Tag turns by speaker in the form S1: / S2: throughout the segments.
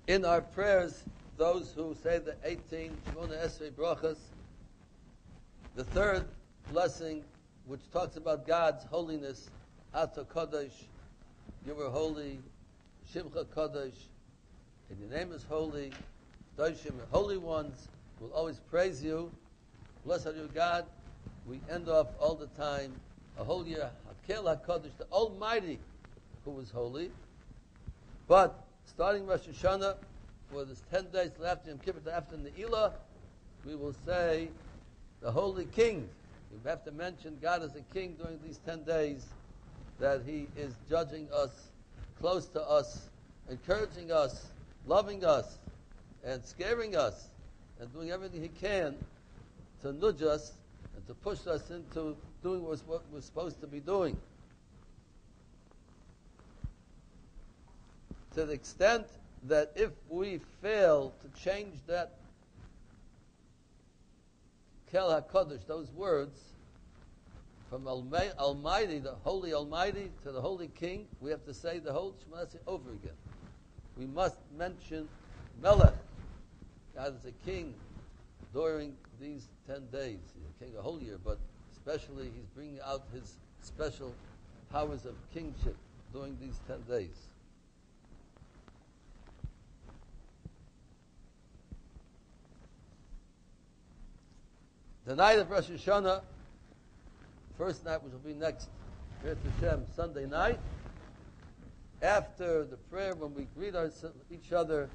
S1: In our prayers, those who say the 18 Shemona Esrei Brachas, the third blessing, which talks about God's holiness, Ata Kodesh, you are holy, Shimcha Kodesh, and your name is holy, Doshim, holy ones will always praise you. Blessed are you, God. We end off all the time, a whole year, Hakel HaKodesh, the Almighty, who is holy. But starting Rosh HaShana, for this 10 days till after Yom Kippur, after Ne'ilah, we will say the Holy King. We have to mention God as a king during these 10 days, that He is judging us, close to us, encouraging us, loving us, and scaring us, and doing everything He can to nudge us and to push us into doing what we're supposed to be doing. To the extent that if we fail to change that Kel HaKodesh, those words, from Almighty, the Holy Almighty, to the Holy King, we have to say the whole Shema Esrei over again. We must mention Melech, God is a king during these 10 days. He's a king a whole year, but especially He's bringing out His special powers of kingship during these 10 days. The night of Rosh Hashanah, first night, which will be next, B'ez Hashem, Sunday night, after the prayer, when we greet each other,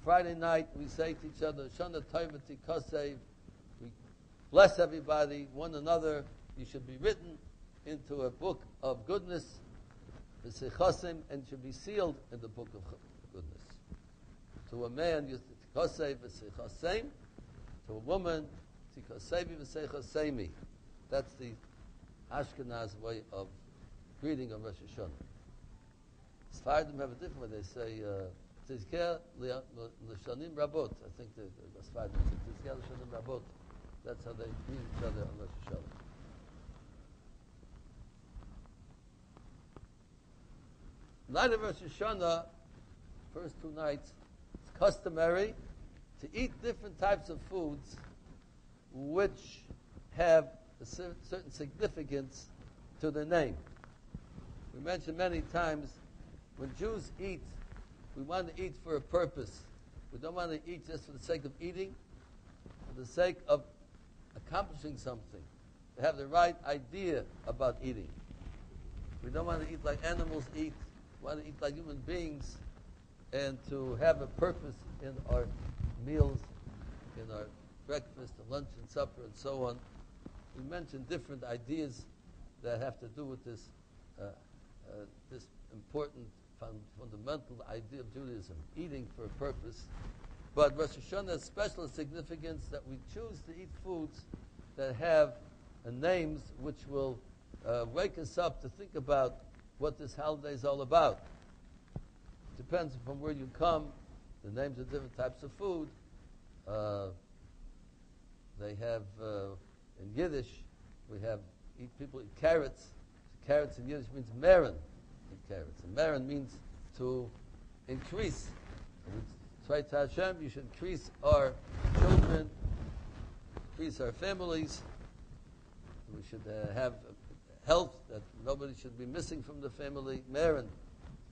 S1: Friday night, we say to each other, Shana Tova Tikasev, we bless everybody, one another. You should be written into a book of goodness, ve-chatima, and should be sealed in the book of goodness. To a man, you Tikasev ve-chatima, to a woman, Tikasevi ve-chatima. That's the Ashkenaz way of greeting on Rosh Hashanah. Sfardim have a different way. They say, Tizkeh l'shanim rabot. I think the Sfardim say, Tizkeh l'shanim rabot. That's how they greet each other on Rosh Hashanah. Night of Rosh Hashanah, first 2 nights, it's customary to eat different types of foods which have a certain significance to the name. We mentioned many times, when Jews eat, we want to eat for a purpose. We don't want to eat just for the sake of eating, for the sake of accomplishing something, to have the right idea about eating. We don't want to eat like animals eat. We want to eat like human beings, and to have a purpose in our meals, in our breakfast and lunch and supper and so on. We mentioned different ideas that have to do with this important fundamental idea of Judaism, eating for a purpose. But Rosh Hashanah has special significance that we choose to eat foods that have names which will wake us up to think about what this holiday is all about. Depends from where you come, the names of different types of food. They have, in Yiddish, people eat carrots. Carrots in Yiddish means meren. Carrots. And meren means to increase. And we try to Hashem, you should increase our children, increase our families. We should have health, that nobody should be missing from the family. Meren.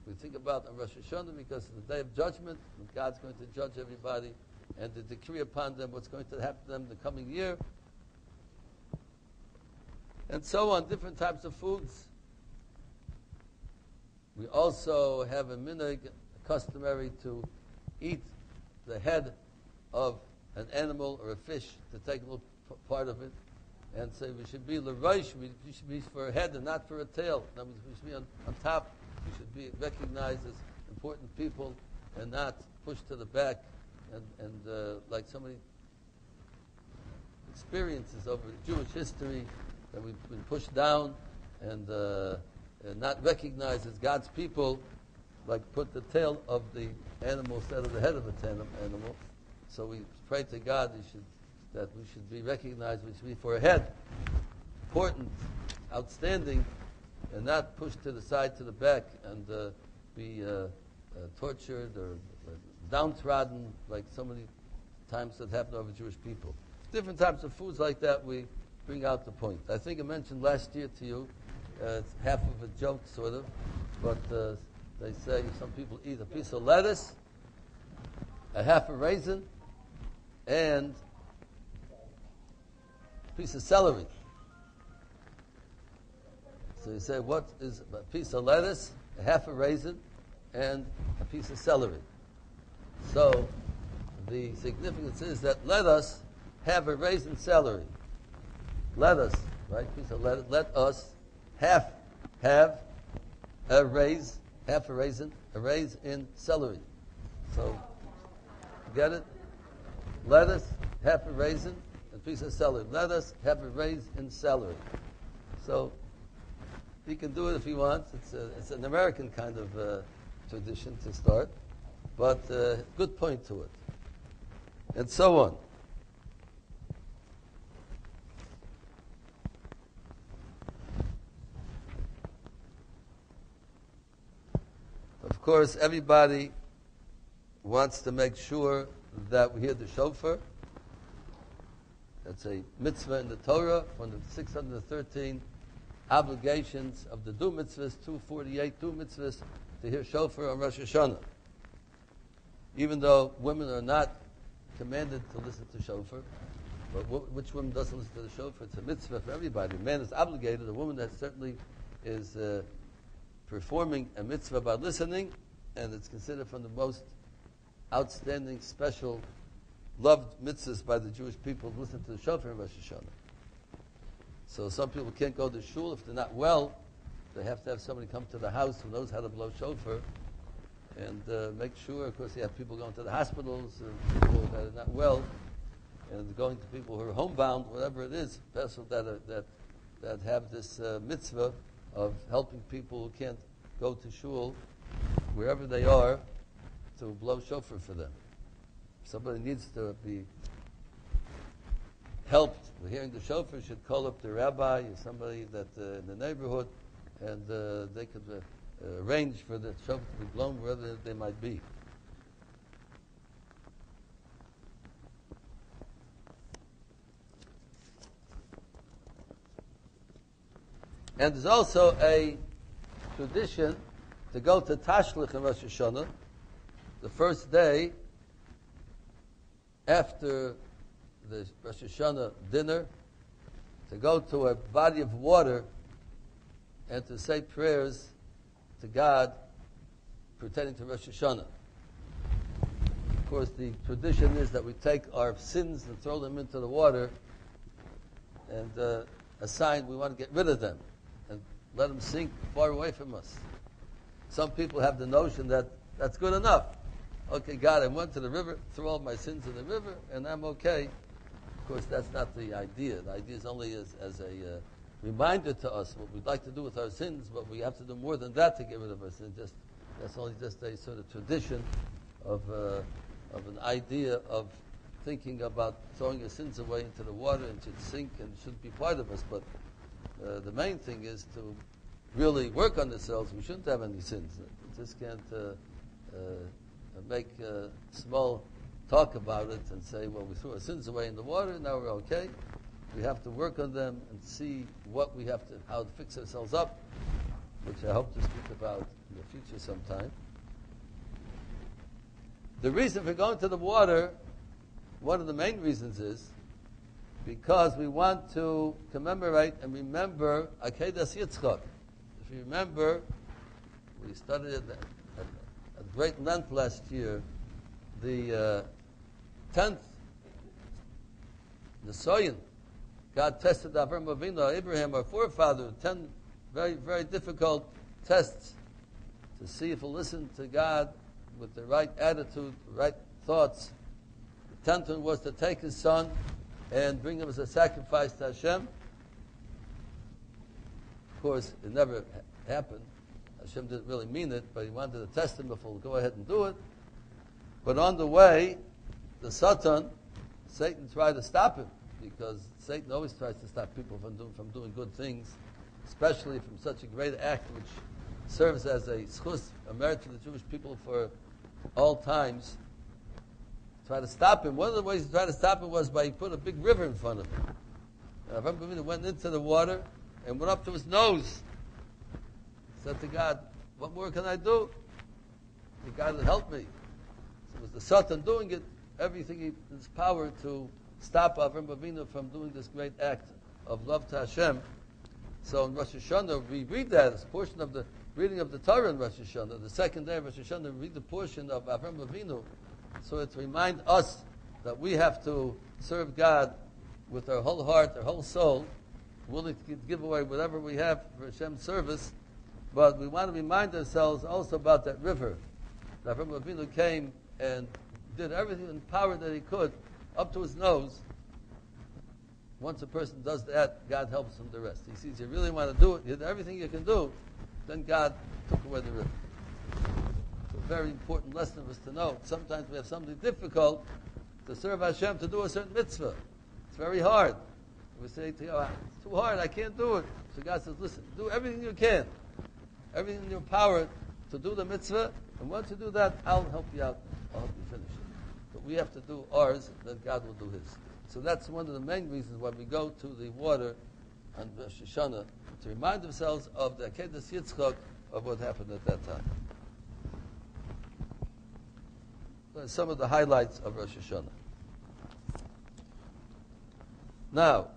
S1: We think about on Rosh Hashanah because it's the day of judgment, and God's going to judge everybody and to decree upon them what's going to happen to them in the coming year. And so on, different types of foods. We also have a minhag, customary to eat the head of an animal or a fish, to take a little part of it, and say we should be l'rosh, we should be for a head and not for a tail. That means we should be on top, we should be recognized as important people and not pushed to the back, and like so many experiences over Jewish history, that we've been pushed down and not recognized as God's people, like put the tail of the animal instead of the head of the animal. So we pray to God that we should be recognized, we should be for a head, important, outstanding, and not pushed to the side, to the back, and be tortured or downtrodden, like so many times that happen over Jewish people. Different types of foods like that, we bring out the point. I think I mentioned last year to you, it's half of a joke, sort of, but they say some people eat a piece of lettuce, a half a raisin, and a piece of celery. So you say, what is a piece of lettuce, a half a raisin, and a piece of celery? So the significance is that let us have a raisin celery. Let us, right? Piece of lettuce. Let us have a raisin, half a raisin in celery. So, get it? Lettuce, half a raisin, and a piece of celery. Let us have a raisin in celery. So, he can do it if he wants. It's an American kind of tradition to start, but good point to it. And so on. Of course, everybody wants to make sure that we hear the shofar. That's a mitzvah in the Torah, one of the 613 obligations of the Du mitzvahs, 248 Du mitzvahs, to hear shofar on Rosh HaShana. Even though women are not commanded to listen to shofar, but which woman doesn't listen to the shofar? It's a mitzvah for everybody. A man is obligated, a woman that certainly is performing a mitzvah by listening, and it's considered from the most outstanding, special, loved mitzvahs by the Jewish people to listen to the shofar in Rosh HaShana. So some people can't go to shul if they're not well. They have to have somebody come to the house who knows how to blow shofar and make sure. Of course, you have people going to the hospitals, people that are not well, and going to people who are homebound, whatever it is, people that have this mitzvah of helping people who can't go to shul, wherever they are, to blow shofar for them. Somebody needs to be helped with hearing the shofar, should call up the rabbi or somebody that in the neighborhood, and they could arrange for the shofar to be blown wherever they might be. And there's also a tradition to go to Tashlich in Rosh HaShana, the first day after the Rosh Hashanah dinner, to go to a body of water and to say prayers to God pertaining to Rosh Hashanah. Of course, the tradition is that we take our sins and throw them into the water and a sign we want to get rid of them and let them sink far away from us. Some people have the notion that that's good enough. Okay, God, I went to the river, threw all my sins in the river, and I'm okay. Of course, that's not the idea. The idea is only as a reminder to us what we'd like to do with our sins, but we have to do more than that to get rid of our sins. That's only just a sort of tradition of an idea of thinking about throwing your sins away into the water and should sink and shouldn't be part of us. But the main thing is to really work on ourselves. We shouldn't have any sins. We just can't make small talk about it and say, well, we threw our sins away in the water, now we're okay. We have to work on them and see what we have to, how to fix ourselves up, which I hope to speak about in the future sometime. The reason for going to the water, one of the main reasons is because we want to commemorate and remember Akedas Yitzchak. If you remember, we studied it at great length last year, the 10th Nisayon. God tested Avram Avinu, Abraham, our forefather, 10 very, very difficult tests to see if we'll listen to God with the right attitude, the right thoughts. The 10th one was to take his son and bring him as a sacrifice to Hashem. Of course, it never happened. Hashem didn't really mean it, but he wanted to test him before we'll go ahead and do it. But on the way, the Satan, Satan tried to stop him, because Satan always tries to stop people from doing good things, especially from such a great act which serves as a schus, a merit to the Jewish people for all times. Try to stop him. One of the ways to try to stop him was by he put a big river in front of him. Avram Avinu went into the water and went up to his nose. Said to God, "What more can I do? God help me." So it was the Satan doing it, everything in his power to stop Avram Avinu from doing this great act of love to Hashem. So in Rosh HaShana, we read that as a portion of the reading of the Torah in Rosh HaShana. The second day of Rosh HaShana, we read the portion of Avram Avinu. So to remind us that we have to serve God with our whole heart, our whole soul, willing to give away whatever we have for Hashem's service. But we want to remind ourselves also about that river. That Rabbi Avinu came and did everything in power that he could up to his nose. Once a person does that, God helps him the rest. He sees you really want to do it, you did everything you can do, then God took away the river. It's a very important lesson for us to know. Sometimes we have something difficult to serve Hashem, to do a certain mitzvah. It's very hard. We say to you, it's too hard, I can't do it. So God says, listen, do everything you can. Everything in your power to do the mitzvah, and once you do that, I'll help you out. I'll help you finish it. But we have to do ours, then God will do His. So that's one of the main reasons why we go to the water on Rosh Hashanah, to remind themselves of the Akedas Yitzchak, of what happened at that time. So some of the highlights of Rosh Hashanah. Now,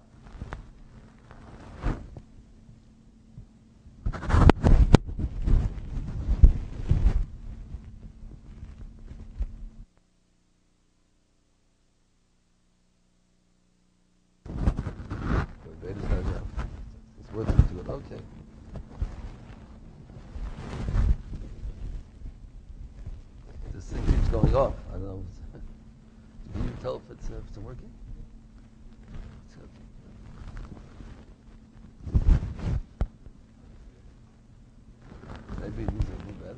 S1: okay. This thing keeps going off. I don't know. Can you tell if it's working? Maybe it needs a new battery.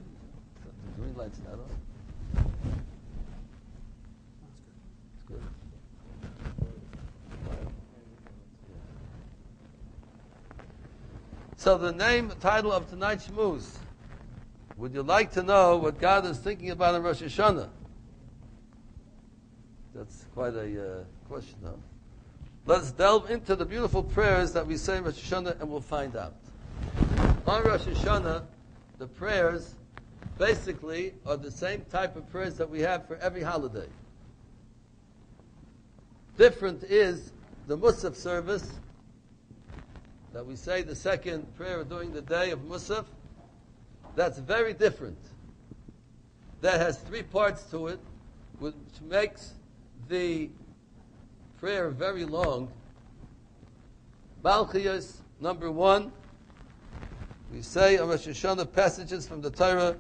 S1: The green light's not on. It's good. So the title of tonight's shmooze. Would you like to know what God is thinking about in Rosh Hashanah? That's quite a question, though. Let's delve into the beautiful prayers that we say in Rosh Hashanah, and we'll find out. On Rosh Hashanah, the prayers basically are the same type of prayers that we have for every holiday. Different is the Musaf service that we say the second prayer during the day of Musaf. That's very different. That has 3 parts to it, which makes the prayer very long. Balchiyos, number 1. We say on Rosh Hashanah passages from the Torah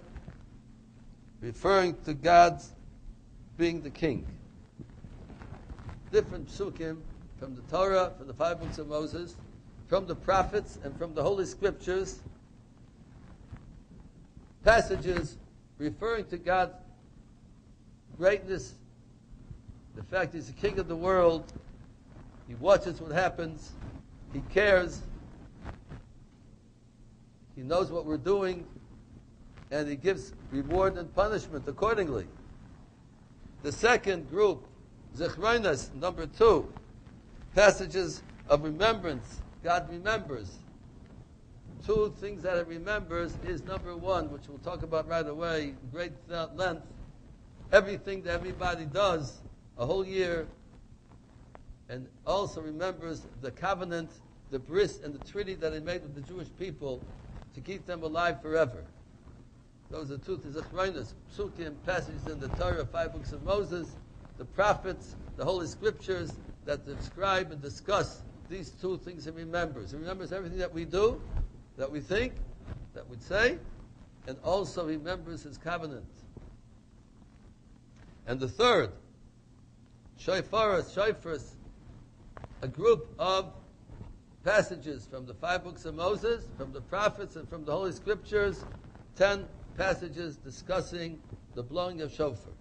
S1: referring to God's being the king. Different psukim from the Torah, from the 5 books of Moses, from the prophets, and from the Holy Scriptures. Passages referring to God's greatness, the fact He's the king of the world, He watches what happens, He cares, He knows what we're doing, and He gives reward and punishment accordingly. The second group, Zechronos, number 2, passages of remembrance. God remembers. 2 things that He remembers is number 1, which we'll talk about right away, great length. Everything that everybody does a whole year, and also remembers the covenant, the bris, and the treaty that He made with the Jewish people to keep them alive forever. Those are 2 Zechronos, psukim, passages in the Torah, 5 books of Moses, the prophets, the Holy Scriptures that describe and discuss these 2 things He remembers. He remembers everything that we do, that we think, that we say, and also He remembers His covenant. And the third, Shofars, a group of passages from the 5 books of Moses, from the prophets, and from the Holy Scriptures, 10 passages discussing the blowing of shofar.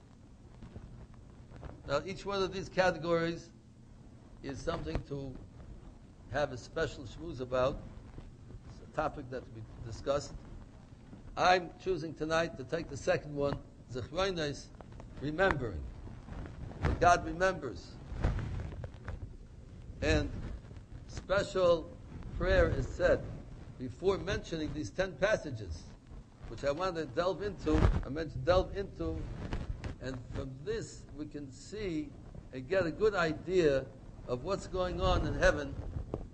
S1: Now, each one of these categories is something to have a special shmooze about. It's a topic that we discussed. I'm choosing tonight to take the second one, Zechronos, remembering. What God remembers. And special prayer is said before mentioning these 10 passages, which I want to delve into, and from this we can see and get a good idea of what's going on in heaven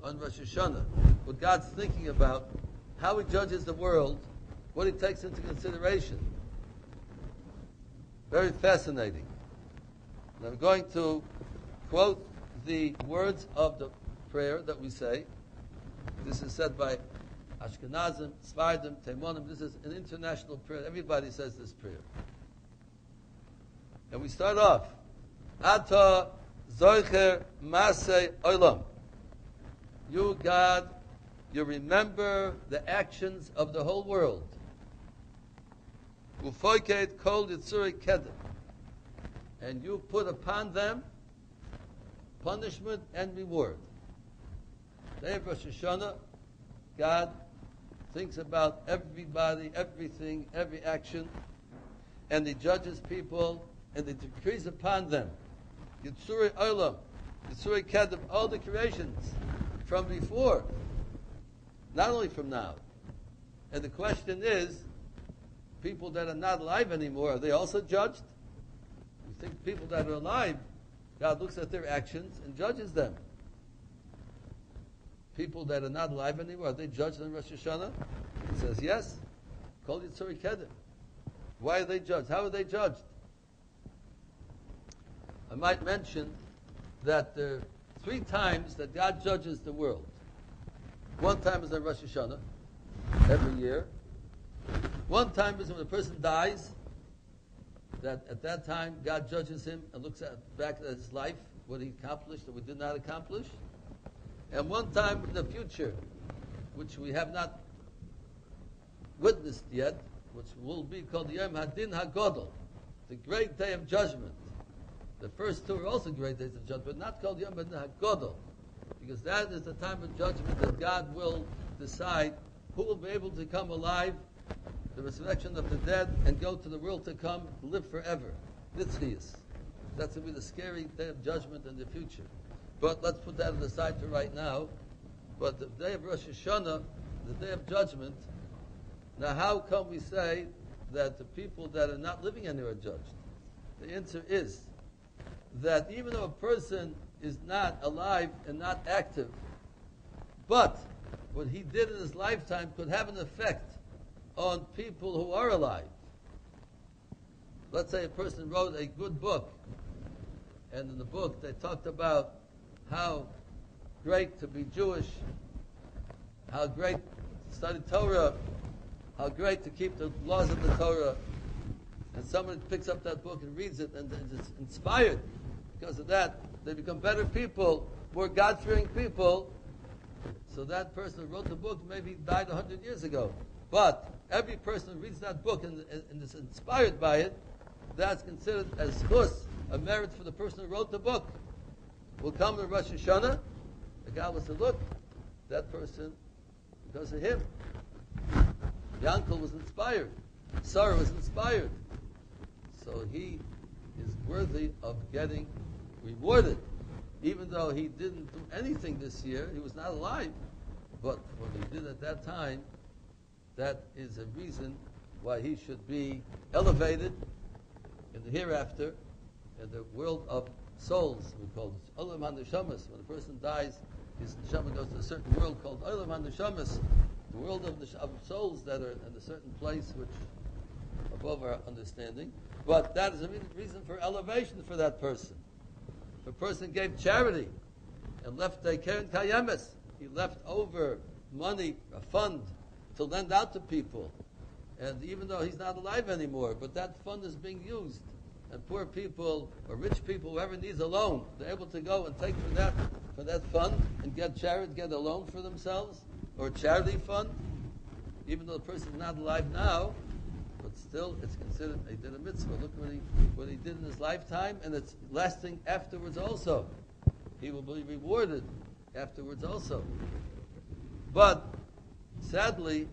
S1: on Rosh HaShana, what God's thinking about, how He judges the world, what He takes into consideration. Very fascinating. And I'm going to quote the words of the prayer that we say. This is said by Ashkenazim, Sfardim, Teimonim. This is an international prayer. Everybody says this prayer. And we start off, Ata Zoicher Masei Olam. You, God, you remember the actions of the whole world. Ufoiket Kol Yitzurei Kedem. And you put upon them punishment and reward. Day of Rosh Hashanah, God thinks about everybody, everything, every action, and He judges people, and He decrees upon them. Yitzurei Olam, Yitzurei Kedem, all the creations from before, not only from now. And the question is, people that are not alive anymore, are they also judged? You think people that are alive, God looks at their actions and judges them. People that are not alive anymore, are they judged on Rosh Hashanah? He says, yes. Kol Yitzurei Kedem. Why are they judged? How are they judged? I might mention that there are 3 times that God judges the world. One time is on Rosh Hashanah, every year. One time is when a person dies, that at that time God judges him and looks back at his life, what he accomplished or what he did not accomplish. And one time in the future, which we have not witnessed yet, which will be called Yom Hadin HaGodol, the great day of judgment. The first 2 are also great days of judgment, but not called Yom Hadin HaGodol, because that is the time of judgment that God will decide who will be able to come alive, the resurrection of the dead, and go to the world to come, live forever. Nitzchias. That's going to be the scary day of judgment in the future. But let's put that aside for right now. But the day of Rosh Hashanah, the day of judgment, now how come we say that the people that are not living anywhere are judged? The answer is that even though a person is not alive and not active, but what he did in his lifetime could have an effect on people who are alive. Let's say a person wrote a good book, and in the book they talked about how great to be Jewish, how great to study Torah, how great to keep the laws of the Torah, and someone picks up that book and reads it and is inspired. Because of that, they become better people, more God-fearing people. So that person who wrote the book maybe died 100 years ago. But every person who reads that book and is inspired by it, that's considered as chus, a merit for the person who wrote the book. Will come to Rosh Hashanah, the God will say, look, that person, because of him, Yankel was inspired, Sarah was inspired. So he is worthy of getting rewarded. Even though he didn't do anything this year, he was not alive. But what he did at that time, that is a reason why he should be elevated in the hereafter, in the world of souls, we call it Olam HaNeshamas. When a person dies, his neshama goes to a certain world called Olam HaNeshamas, the world of souls that are in a certain place which above our understanding. But that is a reason for elevation for that person. If a person gave charity and left a keren kayemes, he left over money, a fund, to lend out to people. And even though he's not alive anymore, but that fund is being used. And poor people, or rich people, whoever needs a loan, they're able to go and take from that fund and get charity, get a loan for themselves, or a charity fund. Even though the person is not alive now, but still it's considered he did a mitzvah. Look what he did in his lifetime, and it's lasting afterwards also. He will be rewarded afterwards also. But sadly,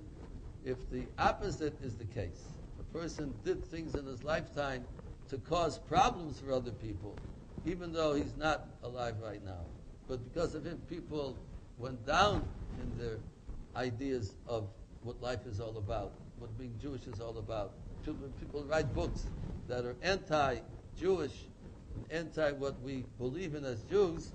S1: if the opposite is the case, a person did things in his lifetime to cause problems for other people, even though he's not alive right now. But because of him, people went down in their ideas of what life is all about, what being Jewish is all about. People write books that are anti-Jewish, and anti what we believe in as Jews,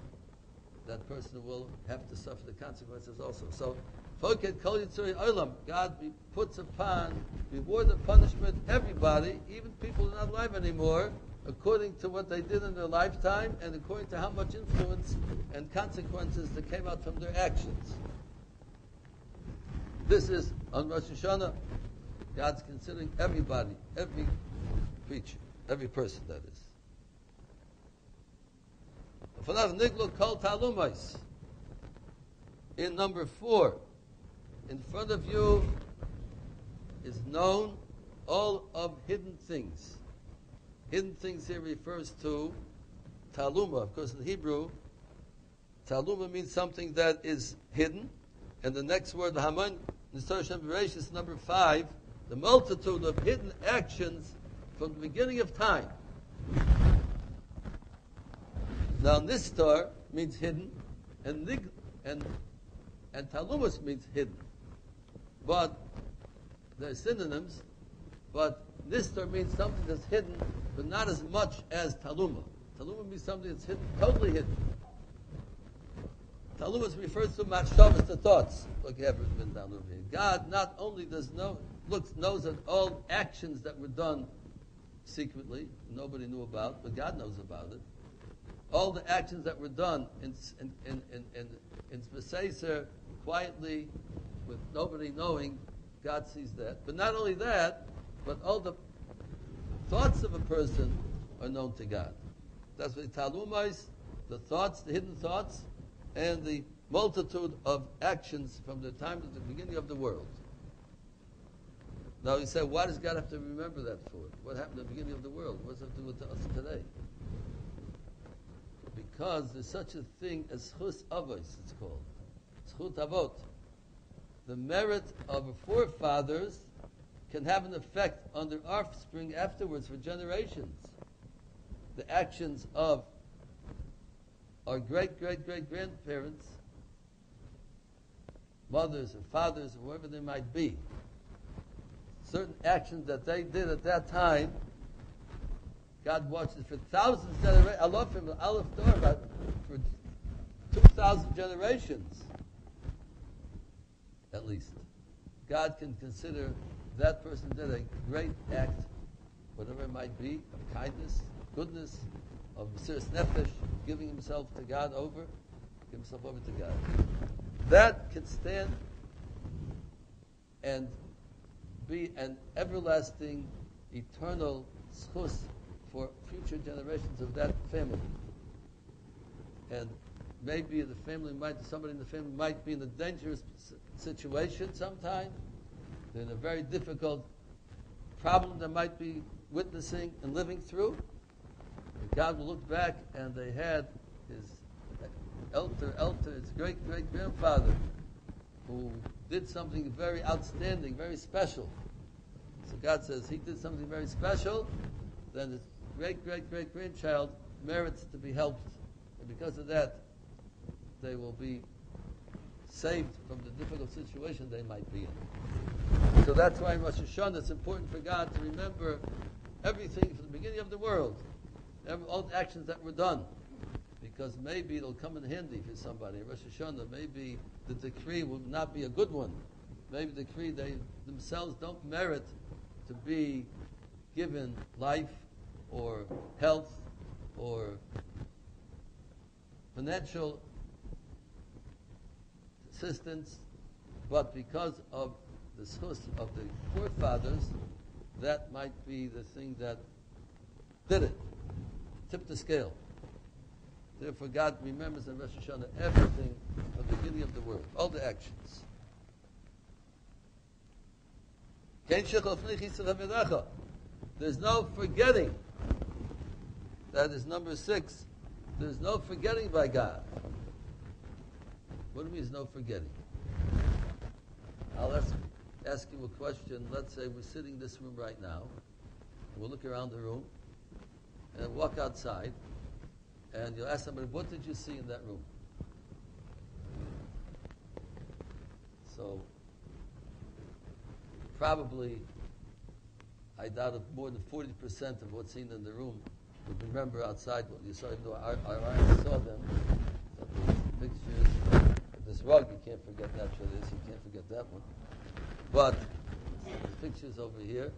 S1: that person will have to suffer the consequences also. So, God puts upon reward and punishment everybody, even people who are not alive anymore, according to what they did in their lifetime and according to how much influence and consequences that came out from their actions. This is on Rosh HaShana. God's considering everybody, every creature, every person, that is. In number 4, in front of you is known all of hidden things. Hidden things here refers to taluma. Of course, in Hebrew, taluma means something that is hidden. And the next word, the Haman, in Torah is number 5, the multitude of hidden actions from the beginning of time. Now, nistar means hidden, and talumas means hidden. But they're synonyms. But nistar means something that's hidden, but not as much as taluma. Taluma means something that's hidden, totally hidden. Taluma refers to machshavas, the thoughts. Look, you haven't been down over here. God not only knows that all actions that were done secretly, nobody knew about, but God knows about it. All the actions that were done in Speseiser, quietly, with nobody knowing, God sees that. But not only that, but all the thoughts of a person are known to God. That's what talumais, the thoughts, the hidden thoughts, and the multitude of actions from the time of the beginning of the world. Now you say, why does God have to remember that for? What happened at the beginning of the world? What does it have to do with us today? Because there's such a thing as chus avos, it's called. Chut avot. The merit of our forefathers can have an effect on their offspring afterwards for generations. The actions of our great-great-great-grandparents, mothers or fathers or whoever they might be, certain actions that they did at that time, God watches for thousands of generations. I love him, Aleph Torah, for 2,000 generations, at least. God can consider that person did a great act, whatever it might be, of kindness, goodness, of Mesiras Nefesh, giving himself to God give himself over to God. That can stand and be an everlasting, eternal schus for future generations of that family. And maybe somebody in the family might be in a dangerous situation sometime. They're in a very difficult problem they might be witnessing and living through. And God will look back, and they had his his great-great-grandfather, who did something very outstanding, very special. So God says he did something very special, then his great-great-great-grandchild merits to be helped. And because of that, they will be saved from the difficult situation they might be in. So that's why in Rosh HaShana it's important for God to remember everything from the beginning of the world, all the actions that were done, because maybe it'll come in handy for somebody. In Rosh Hashanah, maybe the decree will not be a good one. Maybe the decree, they themselves don't merit to be given life or health or financial assistance, but because of the schus of the forefathers, that might be the thing that did it, tipped the scale. Therefore, God remembers in Rosh Hashanah everything from the beginning of the world, all the actions. There's no forgetting. That is number 6. There's no forgetting by God. What do you mean there's no forgetting? I'll ask you a question. Let's say we're sitting in this room right now, and we'll look around the room, and walk outside, and you'll ask somebody, what did you see in that room? So, probably, I doubt if more than 40% of what's seen in the room would remember outside what you saw. Even though our eyes saw them, but the pictures, this rug, you can't forget naturally this, you can't forget that one. But the pictures over here,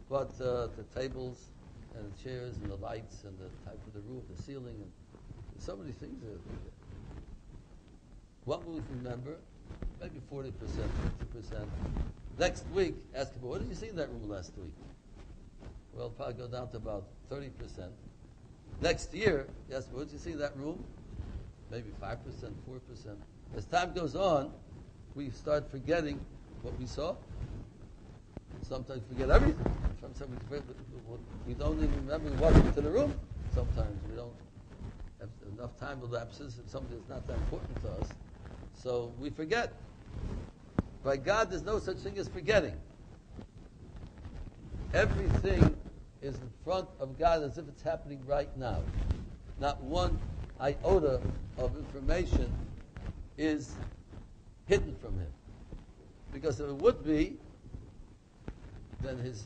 S1: but the tables and the chairs and the lights and the type of the roof, the ceiling, and so many things there. What will we remember? Maybe 40%, 50%. Next week, ask people, what did you see in that room last week? Well, it'll probably go down to about 30%. Next year, yes, what did you see in that room? Maybe 5%, 4%. As time goes on, we start forgetting what we saw. Sometimes we forget everything. Sometimes we don't even remember walking into the room. Sometimes we don't have enough time elapses if something that's not that important to us. So we forget. By God, there's no such thing as forgetting. Everything is in front of God as if it's happening right now. Not one iota of information is hidden from him. Because if it would be, then his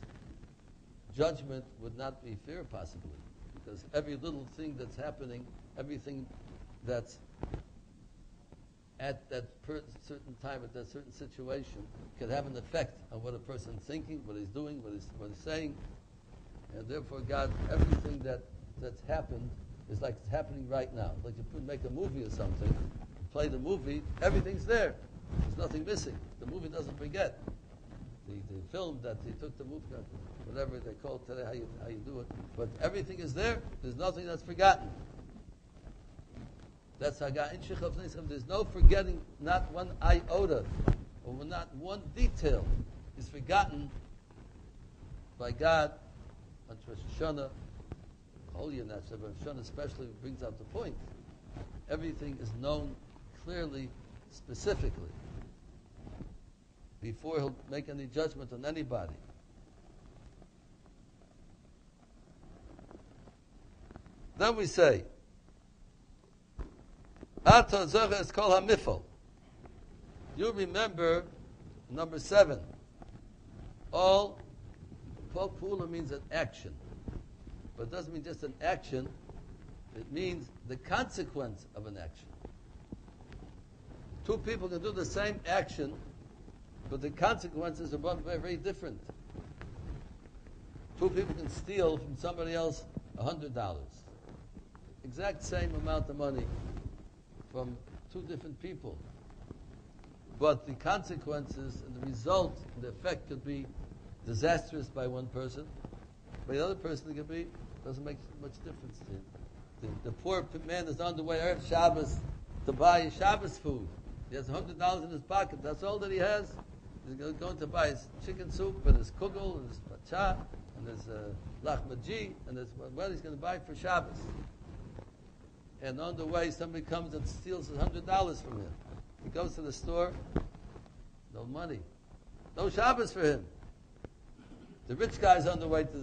S1: judgment would not be fair, possibly. Because every little thing that's happening, everything that's at that certain time, at that certain situation, can have an effect on what a person's thinking, what he's doing, what he's saying. And therefore, God, everything that's happened is like it's happening right now. Like you make a movie or something, play the movie, everything's there. There's nothing missing. The movie doesn't forget. The film that they took the movie, whatever they call it today, how you do it. But everything is there. There's nothing that's forgotten. That's how God, there's no forgetting, not one iota, or not one detail is forgotten by God on Rosh HaShana. Holy and that's Rosh HaShana especially brings out the point. Everything is known clearly, specifically, before he'll make any judgment on anybody. Then we say, Ata Zocha is called HaMifal. You remember number 7. All Pula means an action. But it doesn't mean just an action. It means the consequence of an action. Two people can do the same action, but the consequences are both very, very different. Two people can steal from somebody else $100. Exact same amount of money from two different people. But the consequences and the result and the effect could be disastrous by one person. By the other person, it could be, doesn't make much difference to him. The poor man is on the way Erev Shabbos to buy Shabbos food. He has $100 in his pocket. That's all that he has. He's going to buy his chicken soup and his kugel and his pacha and his lachmaji and his, what he's going to buy for Shabbos. And on the way, somebody comes and steals $100 from him. He goes to the store, no money. No Shabbos for him. The rich guy's on the way to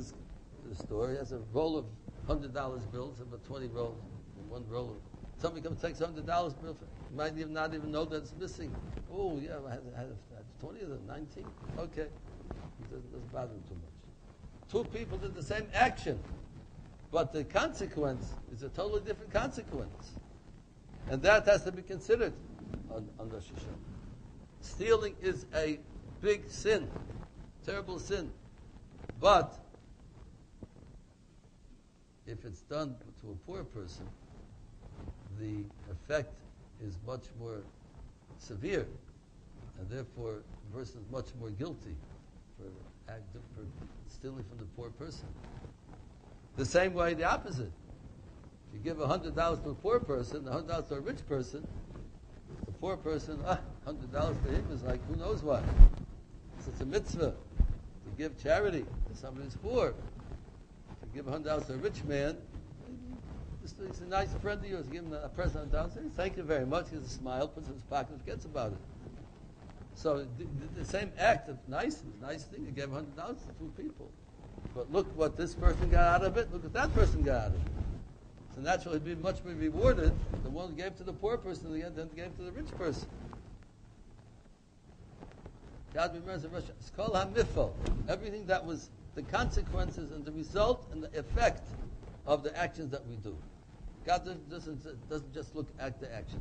S1: the store. He has a roll of $100 bills, about 20 rolls, one roll of. Somebody comes and takes $100 bill. He might not even know that it's missing. Oh, yeah, I had 20 or 19. Okay. It doesn't bother him too much. Two people did the same action, but the consequence is a totally different consequence. And that has to be considered on Rosh HaShana. Stealing is a big sin, terrible sin. But if it's done to a poor person, the effect is much more severe, and therefore the person is much more guilty for stealing from the poor person. The same way, the opposite. If you give $100 to a poor person, $100 to a rich person, the poor person, $100 to him is like who knows what. So it's a mitzvah to give charity to somebody who's poor. If you give $100 to a rich man, he's a nice friend of yours. Give him a present $100. Says, thank you very much. He has a smile, puts it in his pocket, and forgets about it. So the same act of nice thing, you gave $100 to two people. But look what this person got out of it, look what that person got out of it. So naturally, he'd be much more rewarded the one who gave to the poor person than gave to the rich person. God remembers in Rosh HaShana, everything that was the consequences and the result and the effect of the actions that we do. God doesn't just look at the action.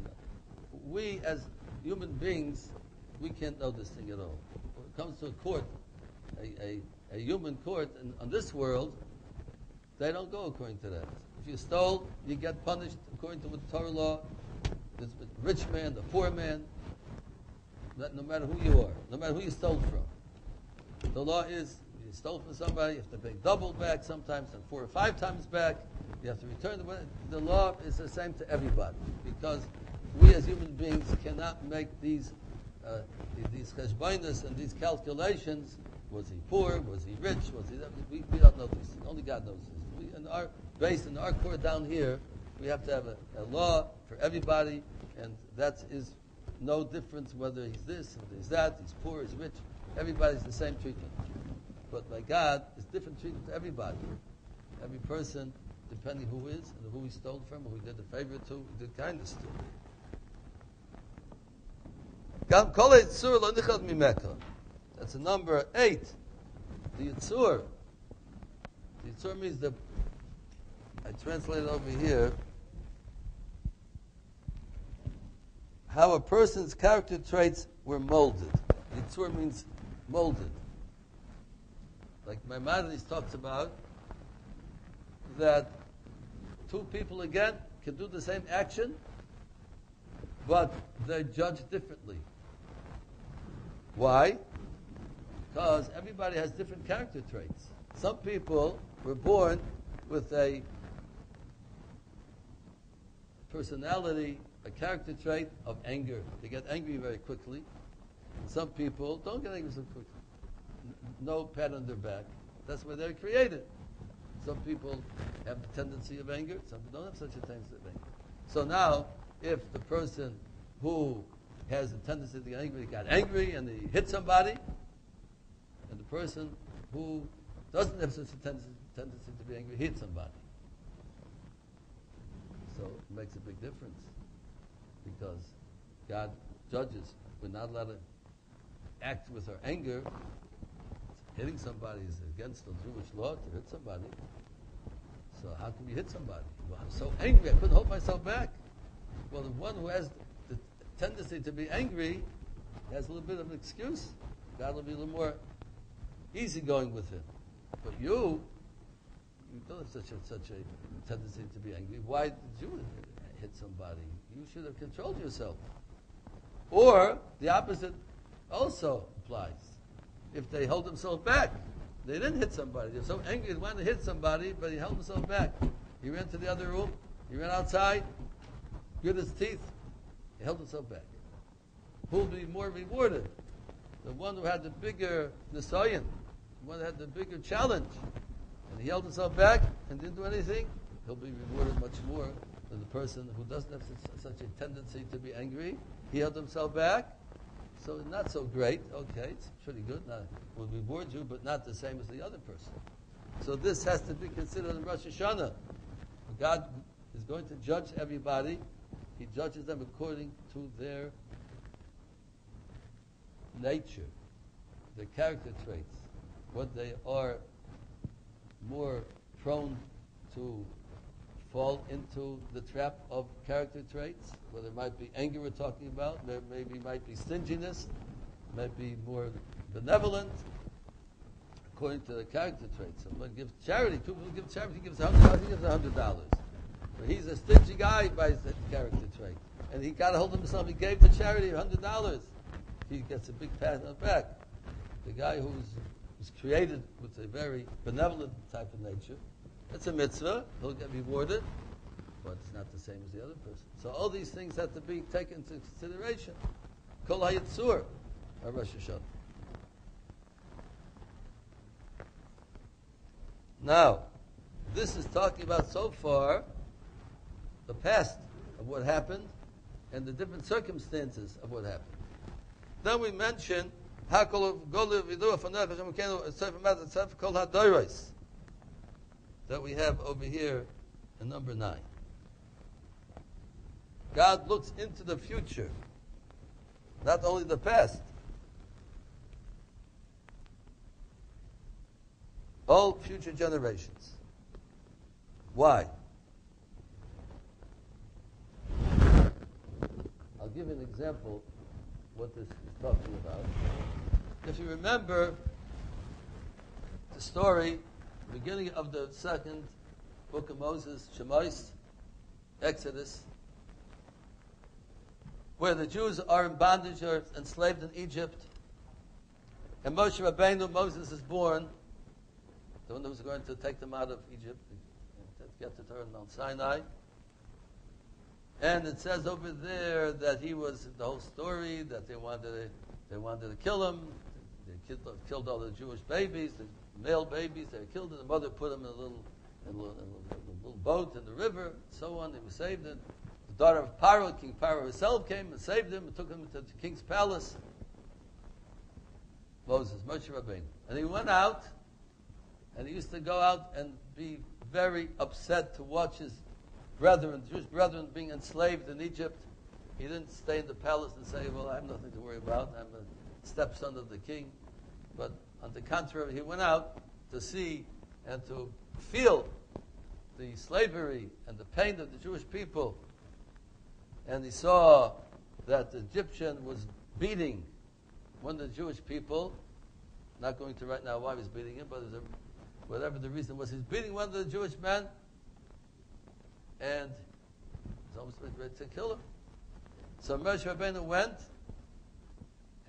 S1: We as human beings, we can't know this thing at all. When it comes to a court, a human court on this world, they don't go according to that. If you stole, you get punished according to the Torah law. There's the rich man, the poor man, no matter who you are, no matter who you stole from. The law is, you stole from somebody, you have to pay double back sometimes, and 4 or 5 times back. You have to return the law is the same to everybody, because we as human beings cannot make these cheshbonos and these calculations. Was he poor? Was he rich? Was he? We don't know these things. Only God knows this. Based in our court down here, we have to have a law for everybody, and that is no difference whether he's this, whether he's that, he's poor, he's rich. Everybody's the same treatment. But by God, it's different treatment to everybody. Every person, depending who is and who he stole from, who he did a favor to, who did kindness to. That's the number 8. The Yitzur. The Yitzur means I translate it over here, how a person's character traits were molded. Yitzur means molded. Like Maimonides talks about, that 2 people again can do the same action, but they're judged differently. Why? Because everybody has different character traits. Some people were born with a personality, a character trait of anger. They get angry very quickly. And some people don't get angry so quickly. No pat on their back. That's where they're created. Some people have the tendency of anger. Some people don't have such a tendency of anger. So now, if the person who has a tendency to get angry got angry and he hit somebody, and the person who doesn't have such a tendency to be angry hit somebody. So it makes a big difference, because God judges. We're not allowed to act with our anger. Hitting somebody is against the Jewish law to hit somebody. So how can you hit somebody? Well, I'm so angry, I couldn't hold myself back. Well, the one who has the tendency to be angry has a little bit of an excuse. God will be a little more easygoing with him. But you don't have such a tendency to be angry. Why did you hit somebody? You should have controlled yourself. Or the opposite also applies. If they hold themselves back, they didn't hit somebody. They're so angry they wanted to hit somebody, but he held himself back. He ran to the other room. He ran outside, grit his teeth. He held himself back. Who will be more rewarded? The one who had the bigger nisayon, the one who had the bigger challenge, and he held himself back and didn't do anything. He'll be rewarded much more than the person who doesn't have such a tendency to be angry. He held himself back. So not so great. Okay, it's pretty good. Will reward you, but not the same as the other person. So this has to be considered in Rosh HaShana. God is going to judge everybody. He judges them according to their nature, their character traits, what they are more prone to fall into the trap of character traits, whether it might be anger we're talking about, there maybe might be stinginess, might be more benevolent, according to the character traits. Someone gives charity, people who give charity, he gives $100, he gives $100. But he's a stingy guy by his character trait. And he got a hold of himself, he gave the charity $100. He gets a big pat on the back. The guy who's created with a very benevolent type of nature, it's a mitzvah, he'll get rewarded, but it's not the same as the other person. So all these things have to be taken into consideration. Kol hayitzur, Rosh HaShana. Now, this is talking about so far the past of what happened and the different circumstances of what happened. Then we mention Hakol Golu Vidu Afanach Hashem Kenu Sefer Mat Sefer Kol HaDoros that we have over here in number 9. God looks into the future, not only the past. All future generations. Why? I'll give you an example what this is talking about. If you remember the story, beginning of the second book of Moses, Shemais, Exodus, where the Jews are in bondage or enslaved in Egypt, and Moshe Rabbeinu, Moses is born, the one that was going to take them out of Egypt, to get to Torah on Mount Sinai. And it says over there that he was the whole story that they wanted to kill him. They killed all the Jewish babies, the male babies. They killed them. The mother put him in a little boat in the river, and so on. He was saved. And the daughter of Paro, King Paro herself, came and saved him and took him to the king's palace. Moses, Moshe Rabbeinu, and he went out, and he used to go out and be very upset to watch his brethren, Jewish brethren, being enslaved in Egypt. He didn't stay in the palace and say, well, I have nothing to worry about. I'm a stepson of the king. But on the contrary, he went out to see and to feel the slavery and the pain of the Jewish people. And he saw that the Egyptian was beating one of the Jewish people. Not going to right now why he was beating him, but whatever the reason was, he's beating one of the Jewish men. And he's almost ready to kill him. So Moshe Rabbeinu went,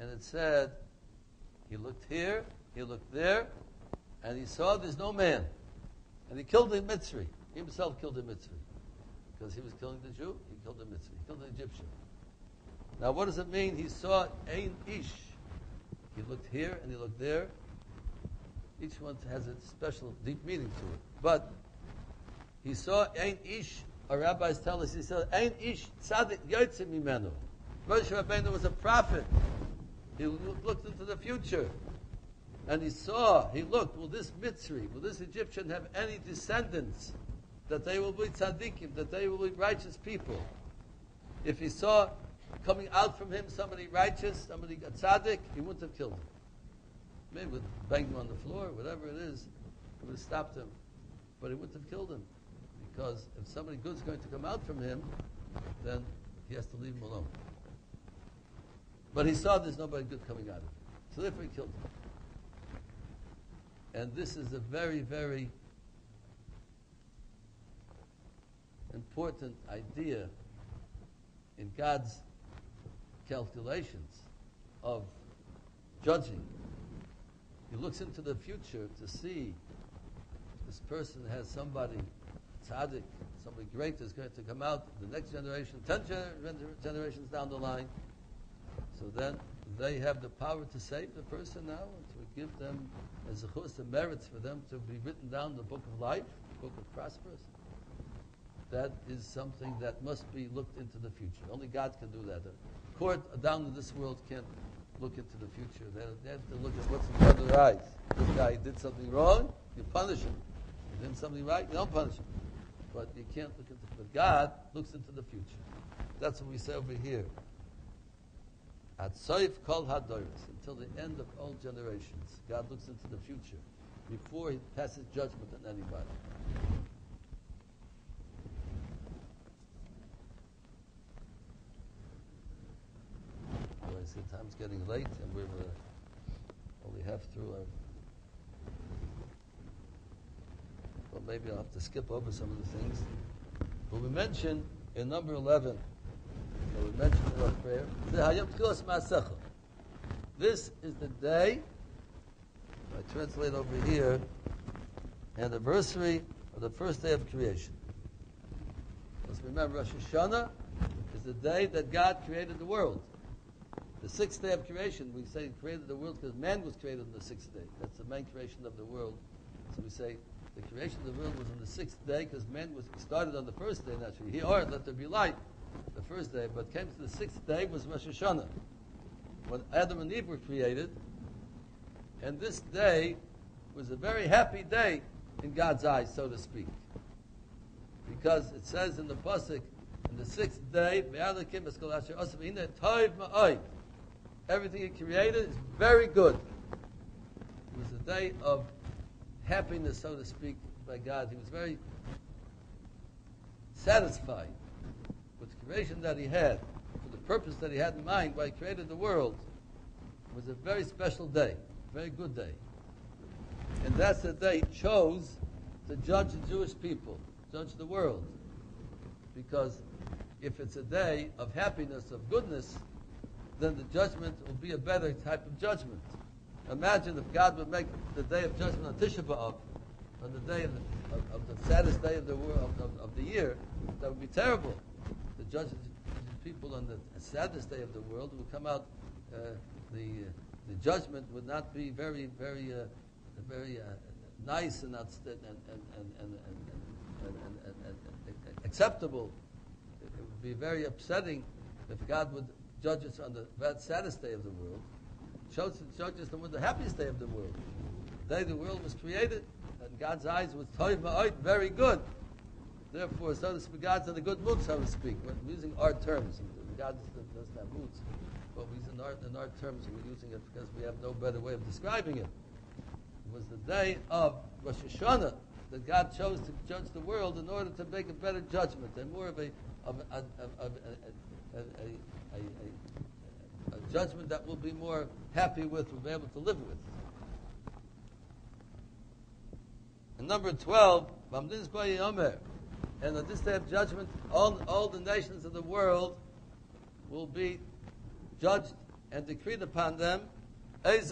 S1: and it said, he looked here, he looked there, and he saw there's no man. And he killed the Mitzri. He himself killed the Mitzri. Because he was killing the Jew, he killed the Mitzri. He killed the Egyptian. Now what does it mean? He saw Ein Ish. He looked here and he looked there. Each one has a special, deep meaning to it. But he saw Ein Ish, our rabbis tell us, he said, Ein Ish Tzadik Yotzim Mimenu. Moshe Rabbeinu was a prophet. He looked into the future. And he looked, will this Mitzri, will this Egyptian have any descendants? That they will be tzaddikim, that they will be righteous people. If he saw coming out from him somebody righteous, somebody tzaddik, he wouldn't have killed him. Maybe would bang him on the floor, whatever it is, he would have stopped him. But he wouldn't have killed him. Because if somebody good is going to come out from him, then he has to leave him alone. But he saw there's nobody good coming out of him. So therefore he killed him. And this is a very, very important idea in God's calculations of judging. He looks into the future to see this person has somebody tzaddik, somebody great is going to come out the next generation, 10 generations down the line. So then they have the power to save the person now and to give them as a chus, the merits for them to be written down in the book of life, the book of prosperous. That is something that must be looked into the future. Only God can do that. A court down in this world can't look into the future. They have to look at what's in front of their eyes. This guy did something wrong, you punish him. He did something right, you don't punish him. But you can't look into it. But God looks into the future. That's what we say over here. At Soif Kol HaDoros, until the end of all generations, God looks into the future before he passes judgment on anybody. I see time's getting late and we're only half through our... Well, maybe I'll have to skip over some of the things. But we mentioned in number 11, we mentioned in our prayer, this is the day, I translate over here, anniversary of the first day of creation. Let's remember Rosh HaShana is the day that God created the world. The sixth day of creation, we say created the world because man was created on the sixth day. That's the main creation of the world. So we say the creation of the world was on the sixth day because man was started on the first day naturally. Let there be light, the first day, but came to the sixth day was Rosh HaShana. when Adam and Eve were created. And this day was a very happy day in God's eyes, so to speak. Because it says in the Pasuk, in the sixth day, everything he created is very good. It was a day of happiness, so to speak, by God. He was very satisfied with the creation that he had, for the purpose that he had in mind why he created the world. It was a very special day, a very good day. And that's the day he chose to judge the Jewish people, judge the world. Because if it's a day of happiness, of goodness, then the judgment will be a better type of judgment. Imagine if God would make the day of judgment on Tisha B'Av, on the day of the saddest day of the world, of the year. That would be terrible. The judge the people on the saddest day of the world would come out. The judgment would not be very nice and acceptable. It would be very upsetting if God would judge us on the saddest day of the world. Judge us on the happiest day of the world. The day the world was created, and God's eyes was toiv ma'od, very good. Therefore, so to speak, God's in a good mood, so to speak. We're using our terms. God doesn't have moods, but we're using in our terms, and we're using it because we have no better way of describing it. It was the day of Rosh HaShana that God chose to judge the world in order to make a better judgment and more of a judgment that we'll be more happy with, we'll be able to live with. And number 12, and on this day of judgment, all the nations of the world will be judged and decreed upon them. Which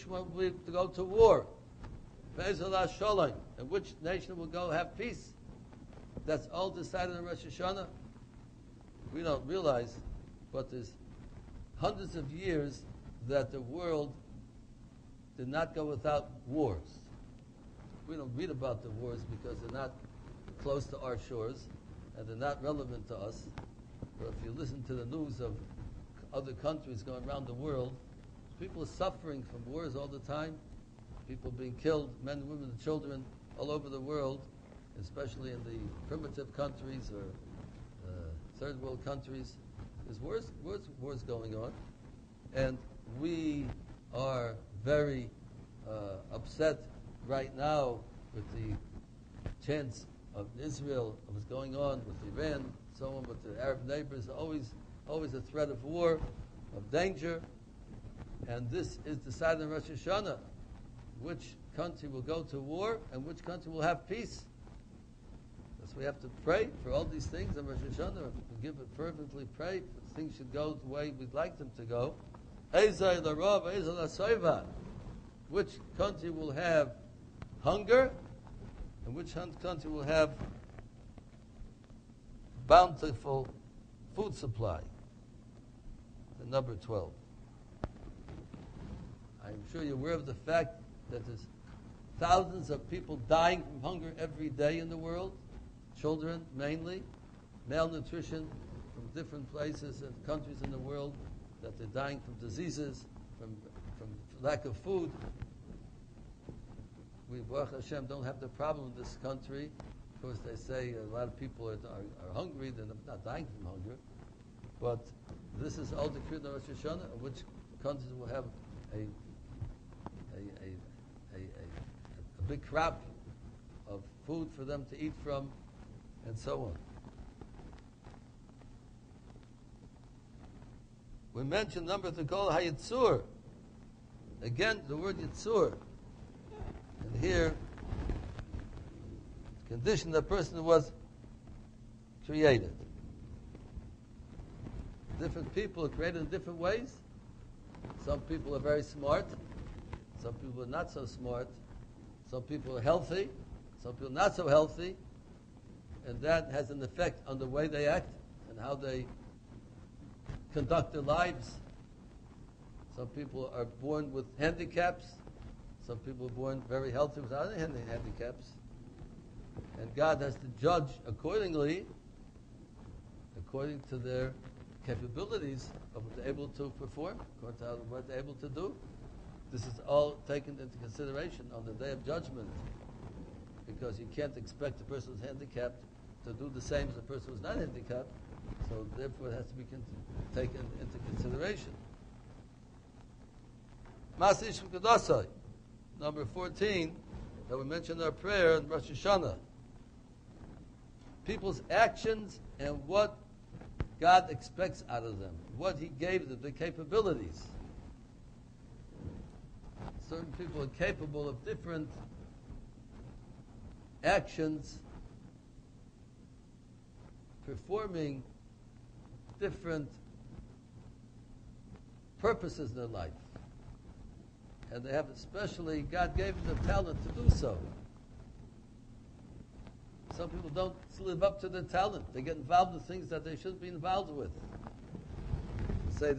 S1: one will go to war? And which nation will go have peace? That's all decided on Rosh HaShana. We don't realize, but there's hundreds of years that the world did not go without wars. We don't read about the wars because they're not close to our shores and they're not relevant to us. But if you listen to the news of other countries going around the world, people are suffering from wars all the time. People being killed, men, women, and children, all over the world, especially in the primitive countries or third world countries. There's wars going on, and we are very upset right now with the chance of Israel, of what's going on with Iran, so on, with the Arab neighbors. Always a threat of war, of danger, and this is decided in Rosh HaShana. Which country will go to war and which country will have peace. So we have to pray for all these things in Rosh Hashanah. We give it fervently, pray things should go the way we'd like them to go. Which country will have hunger and which country will have bountiful food supply. The number 12. I'm sure you're aware of the fact that there's thousands of people dying from hunger every day in the world, children mainly, malnutrition from different places and countries in the world, that they're dying from diseases, from lack of food. We, Baruch Hashem, don't have the problem in this country. Of course, they say a lot of people are hungry, they're not dying from hunger. But this is all decreed in Rosh Hashanah, which countries will have a big crop of food for them to eat from, and so on. We mentioned number to call Hayitzur. Again, the word Yitzur. And here, the condition the person was created. Different people are created in different ways. Some people are very smart. Some people are not so smart. Some people are healthy. Some people are not so healthy. And that has an effect on the way they act and how they conduct their lives. Some people are born with handicaps. Some people are born very healthy without any handicaps. And God has to judge accordingly, according to their capabilities of what they're able to perform, according to what they're able to do. This is all taken into consideration on the day of judgment, because you can't expect a person who's handicapped to do the same as a person who's not handicapped, so therefore it has to be taken into consideration. Masishim Kedasai, number 14, that we mentioned in our prayer in Rosh HaShana. People's actions and what God expects out of them, what He gave them, the capabilities. Certain people are capable of different actions, performing different purposes in their life. And they have especially, God gave them the talent to do so. Some people don't live up to their talent. They get involved in things that they shouldn't be involved with. Say,